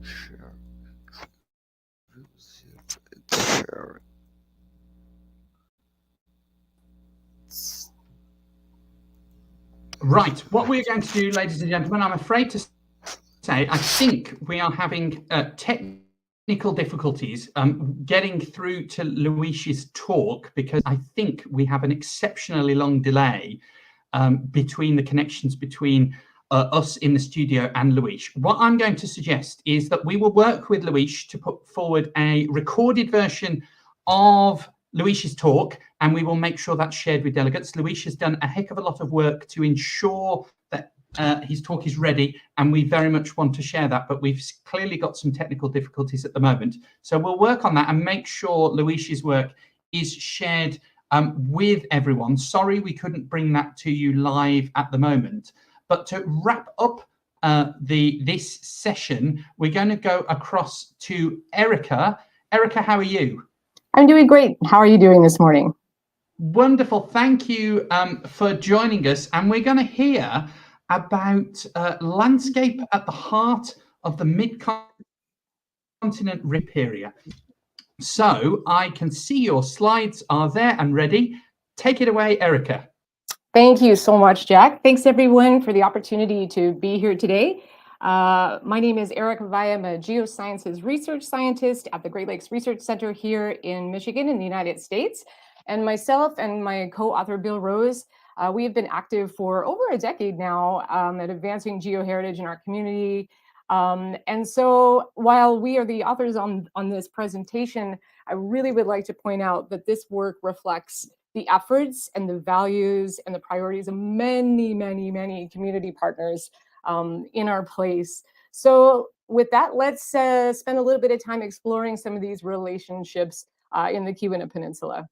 Share. Share. Right, what we're going to do, ladies and gentlemen, I'm afraid to say, I think we are having technical difficulties getting through to Luis's talk because I think we have an exceptionally long delay between the connections between us in the studio and Luis. What I'm going to suggest is that we will work with Luis to put forward a recorded version of Luis's talk, and we will make sure that's shared with delegates. Luis has done a heck of a lot of work to ensure that his talk is ready, and we very much want to share that, but we've clearly got some technical difficulties at the moment. So we'll work on that and make sure Luis's work is shared with everyone. Sorry we couldn't bring that to you live at the moment, but to wrap up this session, we're going to go across to Erica. Erica, how are you? I'm doing great. How are you doing this morning? Wonderful. Thank you for joining us. And we're going to hear about landscape at the heart of the mid-continent rip area. So I can see your slides are there and ready. Take it away, Erica. Thank you so much, Jack. Thanks everyone for the opportunity to be here today. My name is Erica Valle. I'm a geosciences research scientist at the Great Lakes Research Center here in Michigan in the United States. And myself and my co-author Bill Rose, we have been active for over a decade now at advancing geoheritage in our community. And so while we are the authors on this presentation, I really would like to point out that this work reflects the efforts and the values and the priorities of many, many, many community partners in our place. So with that, let's spend a little bit of time exploring some of these relationships in the Keweenaw Peninsula.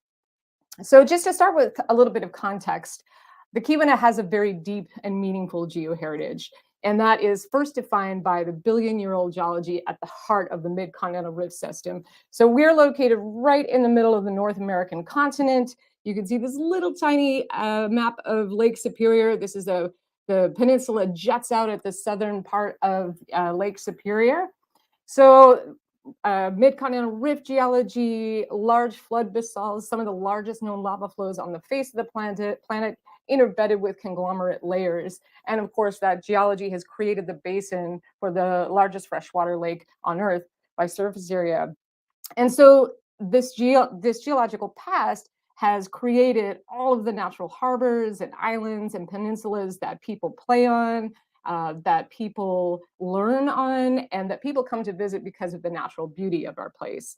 So just to start with a little bit of context, the Keweenaw has a very deep and meaningful geoheritage, and that is first defined by the billion-year-old geology at the heart of the mid-continental rift system. So we're located right in the middle of the North American continent. You can see this little tiny map of Lake Superior. This is the peninsula juts out at the southern part of Lake Superior. So mid-continental rift geology, large flood basalts, some of the largest known lava flows on the face of the planet interbedded with conglomerate layers. And of course, that geology has created the basin for the largest freshwater lake on Earth by surface area. And so this geological past has created all of the natural harbors and islands and peninsulas that people play on, that people learn on, and that people come to visit because of the natural beauty of our place.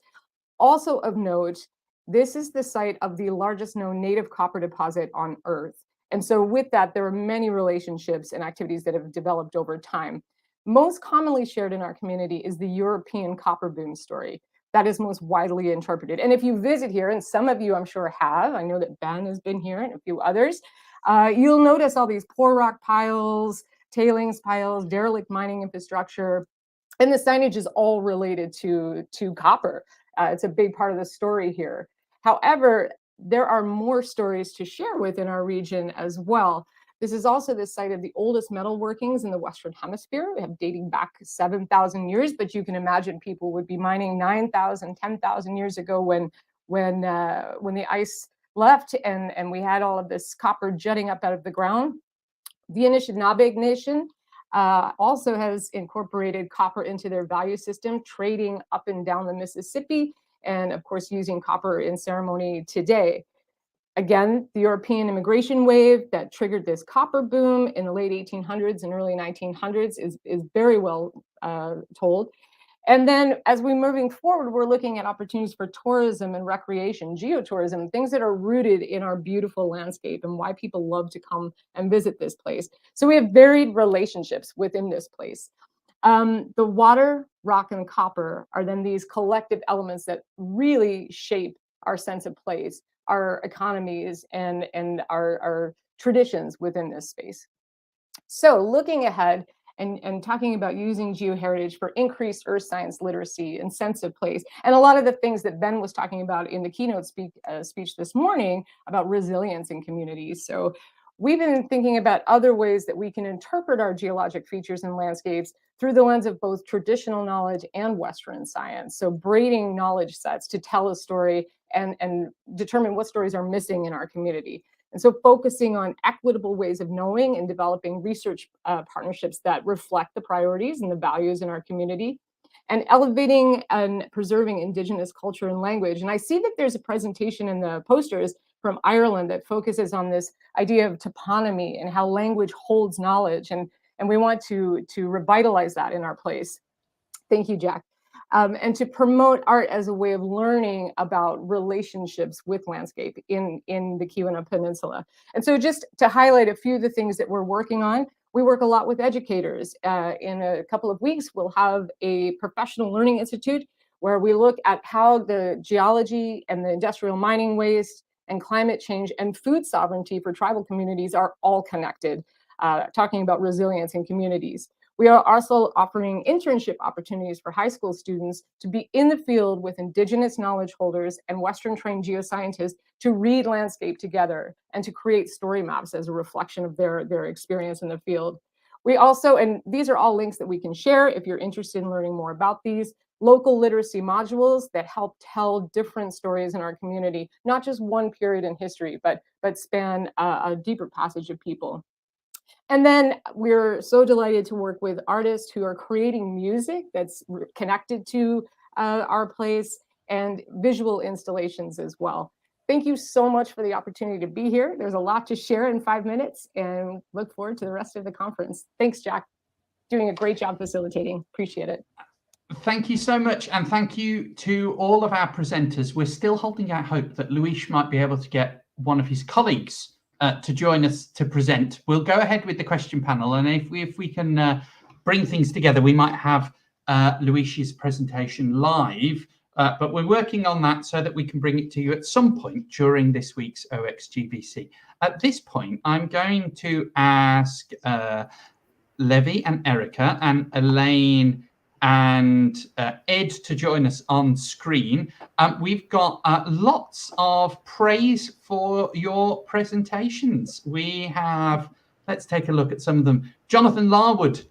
Also of note, this is the site of the largest known native copper deposit on Earth. And so with that, there are many relationships and activities that have developed over time. Most commonly shared in our community is the European copper boom story. That is most widely interpreted. And if you visit here, and some of you I'm sure have, I know that Ben has been here and a few others, you'll notice all these poor rock piles, tailings piles, derelict mining infrastructure, and the signage is all related to copper. It's a big part of the story here. However, there are more stories to share within our region as well. This is also the site of the oldest metal workings in the Western Hemisphere. We have dating back 7,000 years, but you can imagine people would be mining 9,000, 10,000 years ago when the ice left and we had all of this copper jutting up out of the ground. The Anishinaabe Nation also has incorporated copper into their value system, trading up and down the Mississippi, and of course using copper in ceremony today. Again, the European immigration wave that triggered this copper boom in the late 1800s and early 1900s is very well told. And then as we're moving forward, we're looking at opportunities for tourism and recreation, geotourism, things that are rooted in our beautiful landscape and why people love to come and visit this place. So we have varied relationships within this place. The water, rock, and copper are then these collective elements that really shape our sense of place, our economies, and our traditions within this space. So looking ahead and talking about using geoheritage for increased earth science literacy and sense of place, and a lot of the things that Ben was talking about in the keynote speech this morning about resilience in communities. So we've been thinking about other ways that we can interpret our geologic features and landscapes through the lens of both traditional knowledge and Western science. So braiding knowledge sets to tell a story and determine what stories are missing in our community. And so focusing on equitable ways of knowing and developing research partnerships that reflect the priorities and the values in our community, and elevating and preserving Indigenous culture and language. And I see that there's a presentation in the posters from Ireland that focuses on this idea of toponymy and how language holds knowledge. And we want to revitalize that in our place. Thank you, Jack. And to promote art as a way of learning about relationships with landscape in the Keweenaw Peninsula. And so just to highlight a few of the things that we're working on, we work a lot with educators. In a couple of weeks, we'll have a professional learning institute where we look at how the geology and the industrial mining waste and climate change and food sovereignty for tribal communities are all connected, talking about resilience in communities. We are also offering internship opportunities for high school students to be in the field with Indigenous knowledge holders and Western trained geoscientists to read landscape together and to create story maps as a reflection of their experience in the field. We also, and these are all links that we can share if you're interested in learning more about these, local literacy modules that help tell different stories in our community, not just one period in history, but span a deeper passage of people. And then we're so delighted to work with artists who are creating music that's connected to our place and visual installations as well. Thank you so much for the opportunity to be here. There's a lot to share in 5 minutes and look forward to the rest of the conference. Thanks, Jack. Doing a great job facilitating. Appreciate it. Thank you so much. And thank you to all of our presenters. We're still holding out hope that Luis might be able to get one of his colleagues to join us to present. We'll go ahead with the question panel, and if we can bring things together, we might have Luis's presentation live, but we're working on that so that we can bring it to you at some point during this week's OxGVC. At this point, I'm going to ask Levi and Erica and Elaine and Ed to join us on screen. We've got lots of praise for your presentations. We have, let's take a look at some of them. Jonathan Larwood,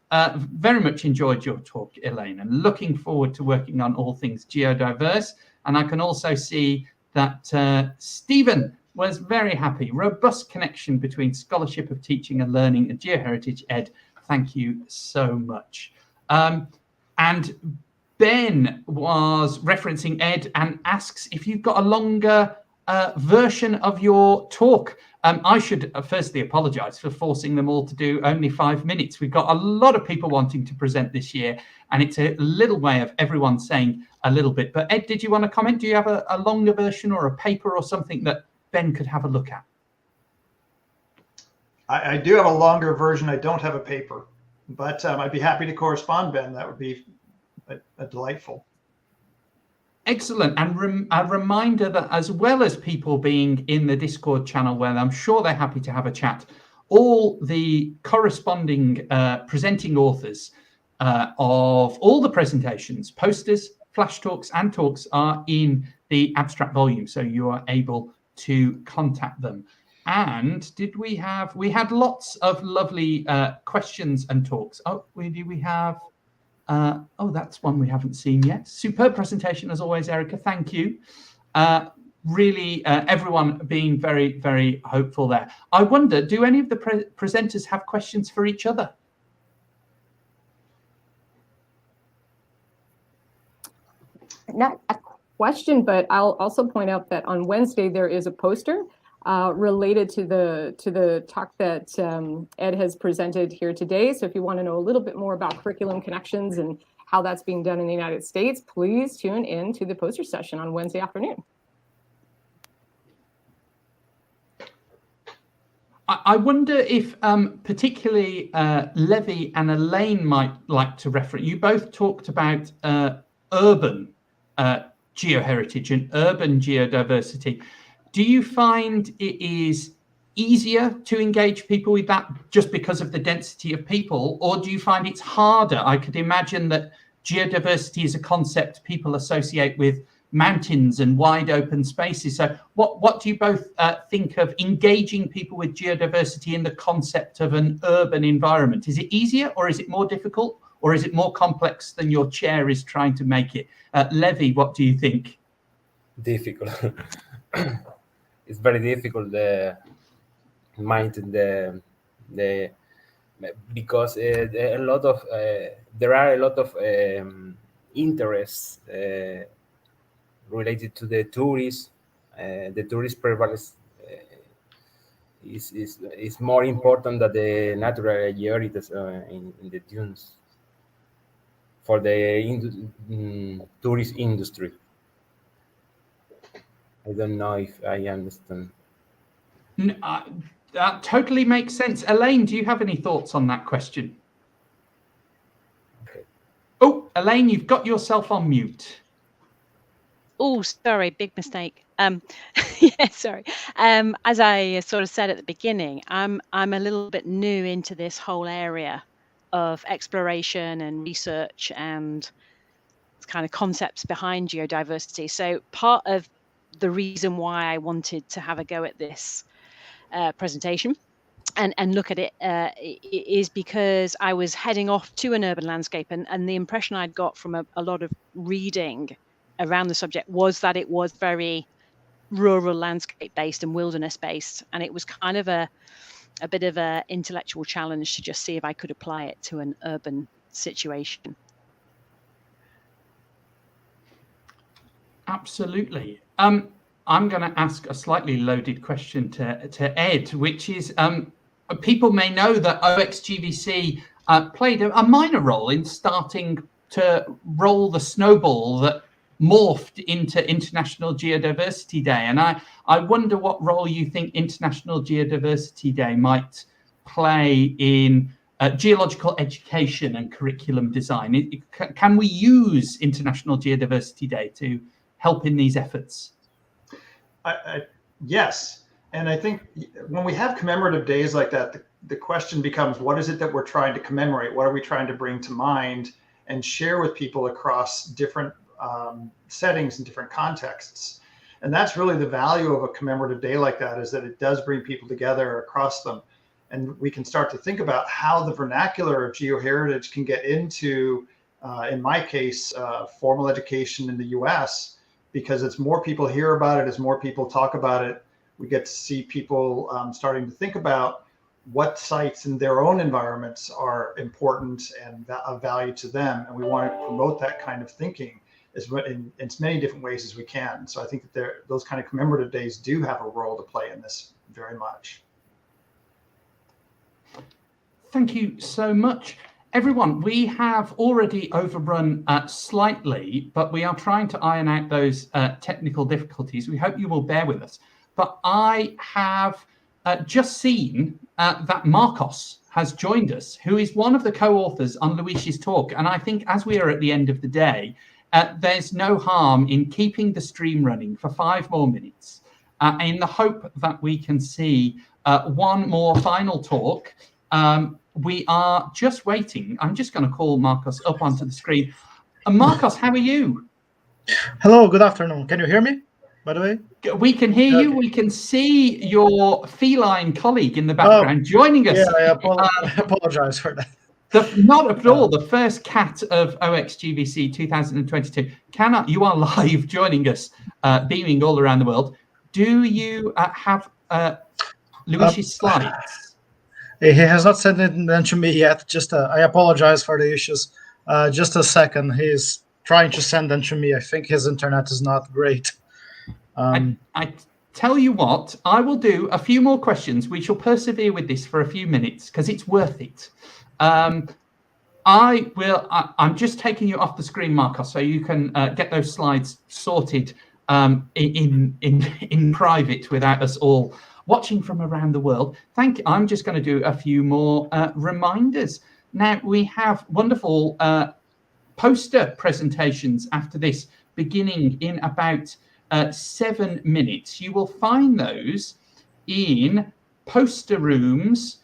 very much enjoyed your talk, Elaine, and looking forward to working on all things geodiverse. And I can also see that Stephen was very happy. Robust connection between scholarship of teaching and learning and geoheritage. Ed, thank you so much. And Ben was referencing Ed and asks if you've got a longer version of your talk. I should firstly apologize for forcing them all to do only 5 minutes. We've got a lot of people wanting to present this year, and it's a little way of everyone saying a little bit. But Ed, did you want to comment? Do you have a longer version or a paper or something that Ben could have a look at? I do have a longer version. I don't have a paper, but I'd be happy to correspond, Ben. That would be a delightful. Excellent. And a reminder that as well as people being in the Discord channel, where I'm sure they're happy to have a chat, all the corresponding presenting authors of all the presentations, posters, flash talks and talks are in the abstract volume. So you are able to contact them. And we had lots of lovely questions and talks. Oh, do we have? Oh, that's one we haven't seen yet. Superb presentation as always, Erica. Thank you. Really, everyone being very, very hopeful there. I wonder, do any of the presenters have questions for each other? Not a question, but I'll also point out that on Wednesday there is a poster related to the talk that Ed has presented here today. So if you want to know a little bit more about curriculum connections and how that's being done in the United States, please tune in to the poster session on Wednesday afternoon. I wonder if particularly Levi and Elaine might like to reference. You both talked about urban geoheritage and urban geodiversity. Do you find it is easier to engage people with that just because of the density of people, or do you find it's harder? I could imagine that geodiversity is a concept people associate with mountains and wide open spaces. So what do you both think of engaging people with geodiversity in the concept of an urban environment? Is it easier, or is it more difficult, or is it more complex than your chair is trying to make it? Levi, what do you think? Difficult. It's very difficult to maintain the because there are a lot of interests related to the tourists. The tourist prevalence is more important than the natural heritage in the dunes for the tourist industry. I don't know if I understand. That totally makes sense. Elaine, do you have any thoughts on that question? Okay. Oh, Elaine, you've got yourself on mute. Oh, sorry, big mistake. Yeah, sorry. As I sort of said at the beginning, I'm a little bit new into this whole area of exploration and research and kind of concepts behind geodiversity. So part of the reason why I wanted to have a go at this presentation and look at it is because I was heading off to an urban landscape, and the impression I'd got from a lot of reading around the subject was that it was very rural landscape based and wilderness based, and it was kind of a bit of an intellectual challenge to just see if I could apply it to an urban situation. Absolutely. I'm going to ask a slightly loaded question to Ed, which is people may know that OxGVC played a minor role in starting to roll the snowball that morphed into International Geodiversity Day. And I wonder what role you think International Geodiversity Day might play in geological education and curriculum design? Can we use International Geodiversity Day to help in these efforts? Yes. And I think when we have commemorative days like that, the question becomes, what is it that we're trying to commemorate? What are we trying to bring to mind and share with people across different settings and different contexts? And that's really the value of a commemorative day like that, is that it does bring people together across them. And we can start to think about how the vernacular of geoheritage can get into, in my case, formal education in the US, because as more people hear about it, as more people talk about it, we get to see people starting to think about what sites in their own environments are important and of value to them. And we want to promote that kind of thinking in as many different ways as we can. So I think that those kind of commemorative days do have a role to play in this very much. Thank you so much. Everyone, we have already overrun slightly, but we are trying to iron out those technical difficulties. We hope you will bear with us. But I have just seen that Marcos has joined us, who is one of the co-authors on Luis's talk. And I think as we are at the end of the day, there's no harm in keeping the stream running for 5 more minutes in the hope that we can see one more final talk. We are just waiting. I'm just going to call Marcos up onto the screen. Marcos, how are you? Hello, good afternoon. Can you hear me, by the way? We can hear you. We can see your feline colleague in the background joining us. Yeah, I apologize for that. Not at all. The first cat of OxGVC 2022. You are live joining us, beaming all around the world. Do you have Luis's slides? He has not sent them to me yet. Just I apologize for the issues. Just a second. He's trying to send them to me. I think his internet is not great. I tell you what, I will do a few more questions. We shall persevere with this for a few minutes because it's worth it. I'm just taking you off the screen, Marcos, so you can get those slides sorted in private without us all watching from around the world. Thank you. I'm just going to do a few more reminders. Now, we have wonderful poster presentations after this, beginning in about 7 minutes. You will find those in poster rooms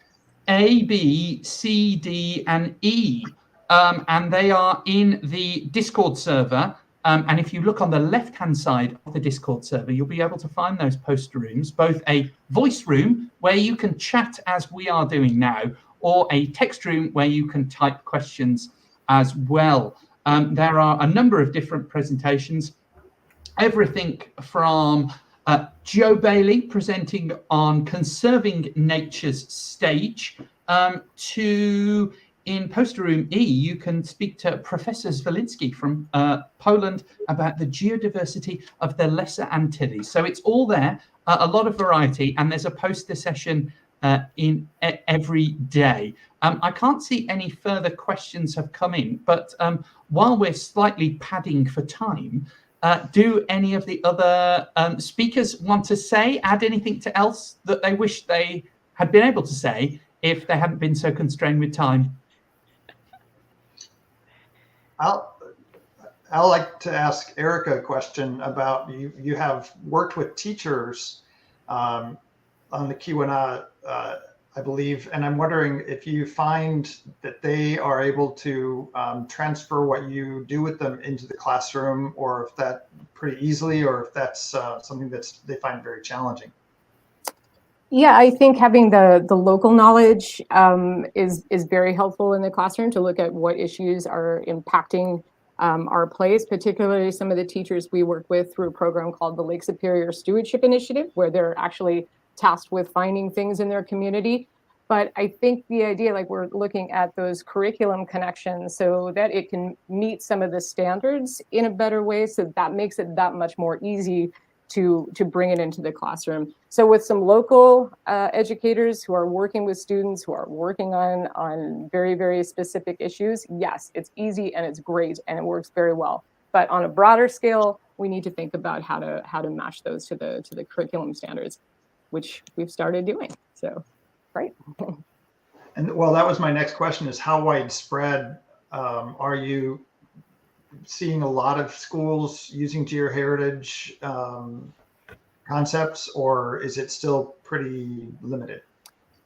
A, B, C, D, and E. And they are in the Discord server. And if you look on the left-hand side of the Discord server, you'll be able to find those poster rooms, both a voice room where you can chat as we are doing now, or a text room where you can type questions as well. There are a number of different presentations, everything from Joe Bailey presenting on Conserving Nature's Stage to in poster room E, you can speak to Professor Zwoliński from Poland about the geodiversity of the Lesser Antilles. So it's all there, a lot of variety, and there's a poster session in every day. I can't see any further questions have come in, but while we're slightly padding for time, do any of the other speakers want to add anything else that they wish they had been able to say if they hadn't been so constrained with time? I'll like to ask Erica a question about you have worked with teachers on the Q&A, I believe, and I'm wondering if you find that they are able to transfer what you do with them into the classroom, or if that pretty easily, or if that's something they find very challenging. Yeah, I think having the local knowledge is very helpful in the classroom to look at what issues are impacting our place, particularly some of the teachers we work with through a program called the Lake Superior Stewardship Initiative, where they're actually tasked with finding things in their community. But I think the idea, like we're looking at those curriculum connections so that it can meet some of the standards in a better way, so that makes it that much more easy to bring it into the classroom. So with some local educators who are working with students who are working on very, very specific issues, yes, it's easy and it's great and it works very well. But on a broader scale, we need to think about how to match those to the curriculum standards, which we've started doing. So, great. And well, that was my next question: is how widespread are you seeing a lot of schools using Geoheritage concepts, or is it still pretty limited?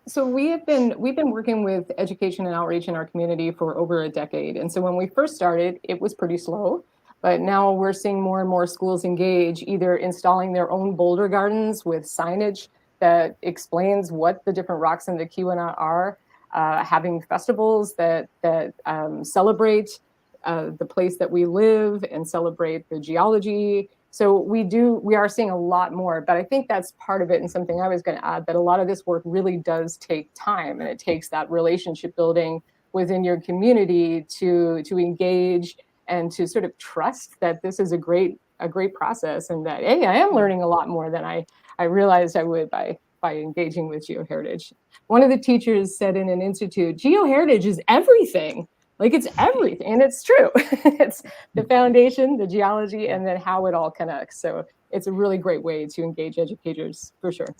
So we've been working with education and outreach in our community for over a decade. And so when we first started, it was pretty slow, but now we're seeing more and more schools engage, either installing their own boulder gardens with signage that explains what the different rocks in the Keweenaw are, having festivals that celebrate the place that we live and celebrate the geology. So we are seeing a lot more, but I think that's part of it. And something I was going to add, that a lot of this work really does take time, and it takes that relationship building within your community to engage and to sort of trust that this is a great process, and that, hey, I am learning a lot more than I realized I would by engaging with Geoheritage. One of the teachers said in an institute, Geoheritage is everything. Like, it's everything, and it's true. It's the foundation, the geology, and then how it all connects. So it's a really great way to engage educators, for sure.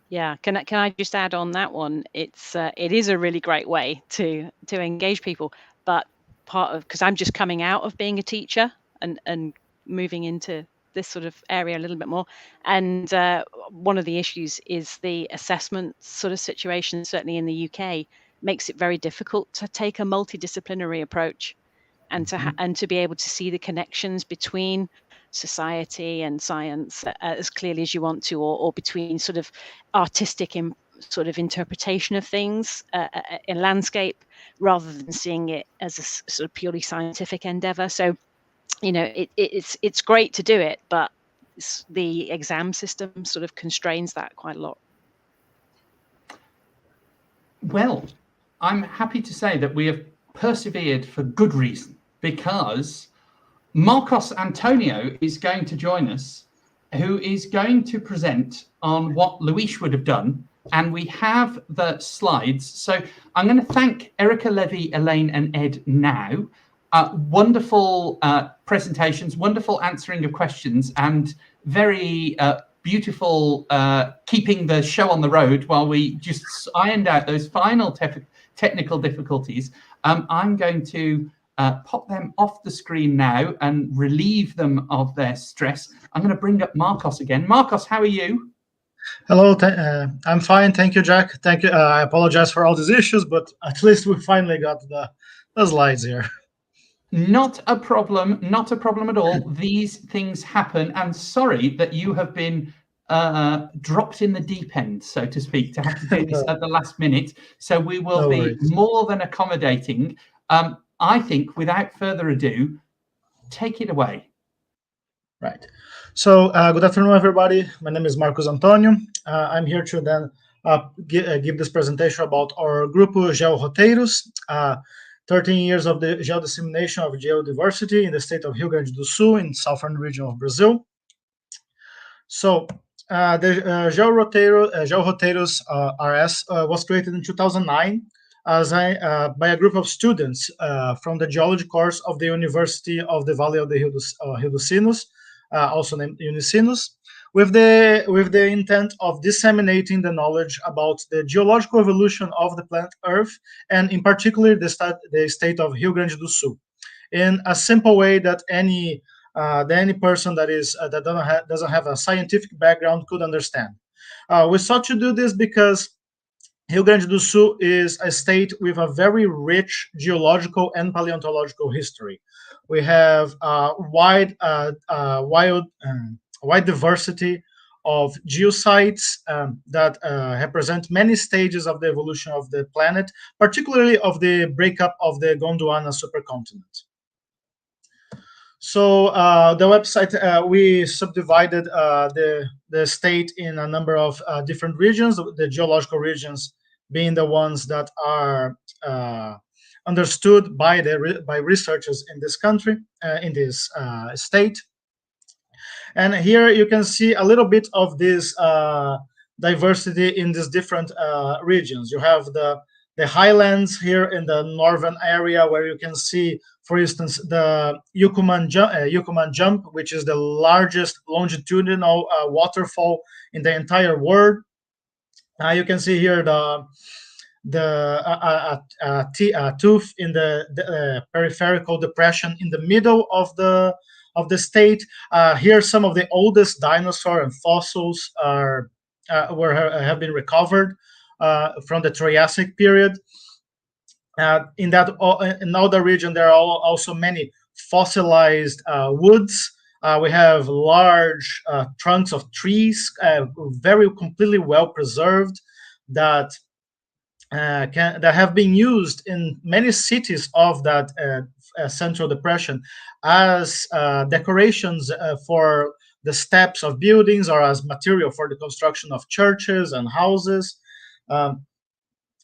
Yeah, can I just add on that one? It is a really great way to engage people, but part of, because I'm just coming out of being a teacher and moving into this sort of area a little bit more, and one of the issues is the assessment sort of situation, certainly in the UK, makes it very difficult to take a multidisciplinary approach and to be able to see the connections between society and science as clearly as you want to, or between sort of artistic sort of interpretation of things in landscape, rather than seeing it as a sort of purely scientific endeavor. So, you know, it's great to do it, but the exam system sort of constrains that quite a lot. Well, I'm happy to say that we have persevered for good reason, because Marcos Antonio is going to join us, who is going to present on what Luis would have done. And we have the slides. So I'm going to thank Erica, Levy, Elaine, and Ed now. Wonderful presentations, wonderful answering of questions, and very beautiful keeping the show on the road while we just ironed out those final technical difficulties. I'm going to pop them off the screen now and relieve them of their stress. I'm going to bring up Marcos again. Marcos, how are you? Hello, I'm fine. Thank you, Jack. Thank you. I apologize for all these issues, but at least we finally got the slides here. Not a problem. Not a problem at all. These things happen. And sorry that you have been dropped in the deep end, so to speak, to have to do this at the last minute. So we will be more than accommodating. I think, without further ado, take it away. Right. So good afternoon, everybody. My name is Marcos Antonio. I'm here to then give this presentation about our Grupo Geohoteiros, 13 years of the geodissemination of geodiversity in the state of Rio Grande do Sul in southern region of Brazil. So the Geohoteiros RS was created in 2009 by a group of students from the geology course of the University of the Valley of the Rio dos Sinos, also named Unisinos, with the intent of disseminating the knowledge about the geological evolution of the planet Earth, and in particular the state of Rio Grande do Sul, in a simple way that any person that doesn't have a scientific background could understand. We sought to do this because Rio Grande do Sul is a state with a very rich geological and paleontological history. We have wide diversity of geosites that represent many stages of the evolution of the planet, particularly of the breakup of the Gondwana supercontinent. So the website, we subdivided the state in a number of different regions, the geological regions being the ones that are understood by researchers in this country, in this state. And here you can see a little bit of this diversity in these different regions. You have the highlands here in the northern area, where you can see, for instance, the Yucuman Jump, which is the largest longitudinal waterfall in the entire world. You can see here the tooth in the peripheral depression in the middle of the state. Here, some of the oldest dinosaur and fossils have been recovered from the Triassic period. In other region, there are also many fossilized woods. We have large trunks of trees, very completely well preserved, that have been used in many cities of that Central Depression as decorations for the steps of buildings, or as material for the construction of churches and houses.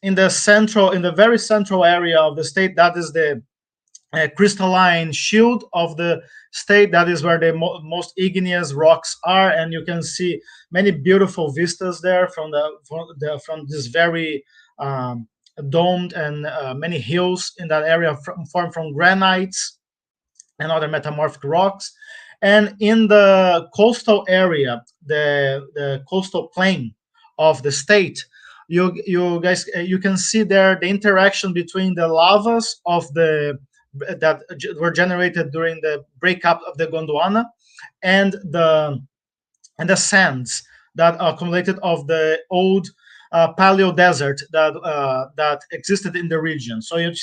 In the very central area of the state, that is the crystalline shield of the state. That is where the most igneous rocks are, and you can see many beautiful vistas there from this very domed and many hills in that area formed from granites and other metamorphic rocks. And in the coastal area, the coastal plain of the state, you can see there the interaction between the lavas that were generated during the breakup of the Gondwana and the sands that accumulated of the old paleo desert that existed in the region. So you can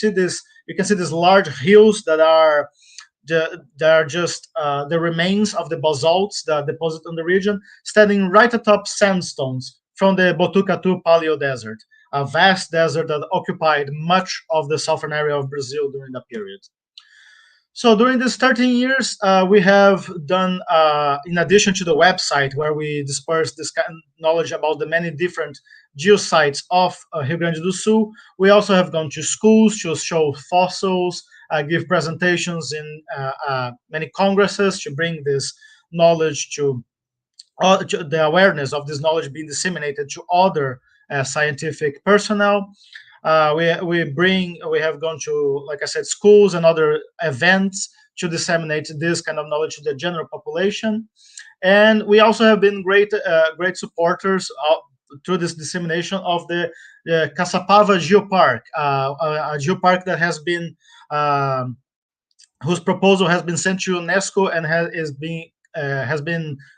see these large hills that are just the remains of the basalts that deposit in the region, standing right atop sandstones from the Botucatu Paleo Desert, a vast desert that occupied much of the southern area of Brazil during that period. So during these 13 years, we have done, in addition to the website where we disperse this kind of knowledge about the many different geosites of Rio Grande do Sul, we also have gone to schools to show fossils, give presentations in many congresses to bring this knowledge to the awareness of this knowledge being disseminated to other scientific personnel. We have gone to, like I said, schools and other events to disseminate this kind of knowledge to the general population. And we also have been great supporters through this dissemination of the Caçapava Geopark, a geopark that has been whose proposal has been sent to UNESCO and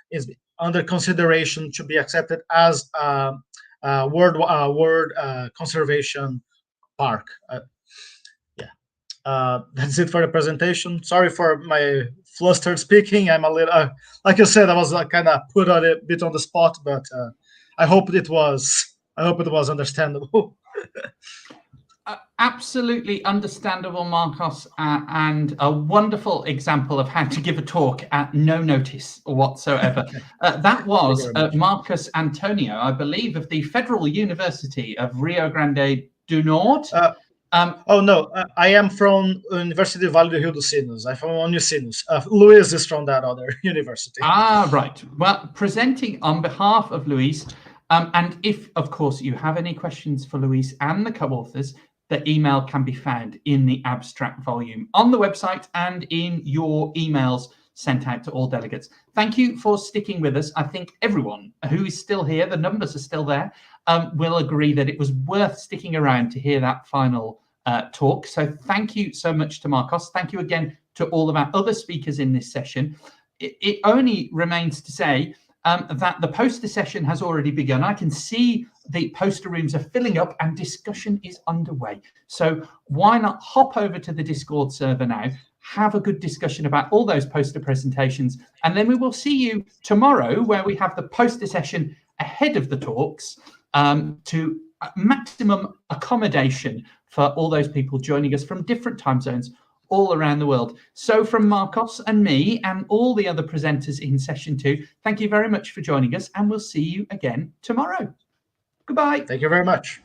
is under consideration to be accepted as world conservation park. That's it for the presentation. Sorry for my flustered speaking. I'm a little, like you said, I was kind of put a bit on the spot, but I hope it was understandable. Absolutely understandable, Marcos, and a wonderful example of how to give a talk at no notice whatsoever. That was Marcos Antonio, I believe, of the Federal University of Rio Grande do Norte. No, I am from University Vale do Rio dos Sinos. I'm from Unicinos. Luis is from that other university. Right. Well, presenting on behalf of Luis, and if, of course, you have any questions for Luis and the co-authors, the email can be found in the abstract volume on the website and in your emails sent out to all delegates. Thank you for sticking with us. I think everyone who is still here, the numbers are still there, will agree that it was worth sticking around to hear that final talk. So thank you so much to Marcos. Thank you again to all of our other speakers in this session. It only remains to say that the poster session has already begun. I can see the poster rooms are filling up and discussion is underway. So why not hop over to the Discord server now, have a good discussion about all those poster presentations, and then we will see you tomorrow where we have the poster session ahead of the talks to maximum accommodation for all those people joining us from different time zones all around the world. So from Marcos and me and all the other presenters in session 2, thank you very much for joining us, and we'll see you again tomorrow. Goodbye. Thank you very much.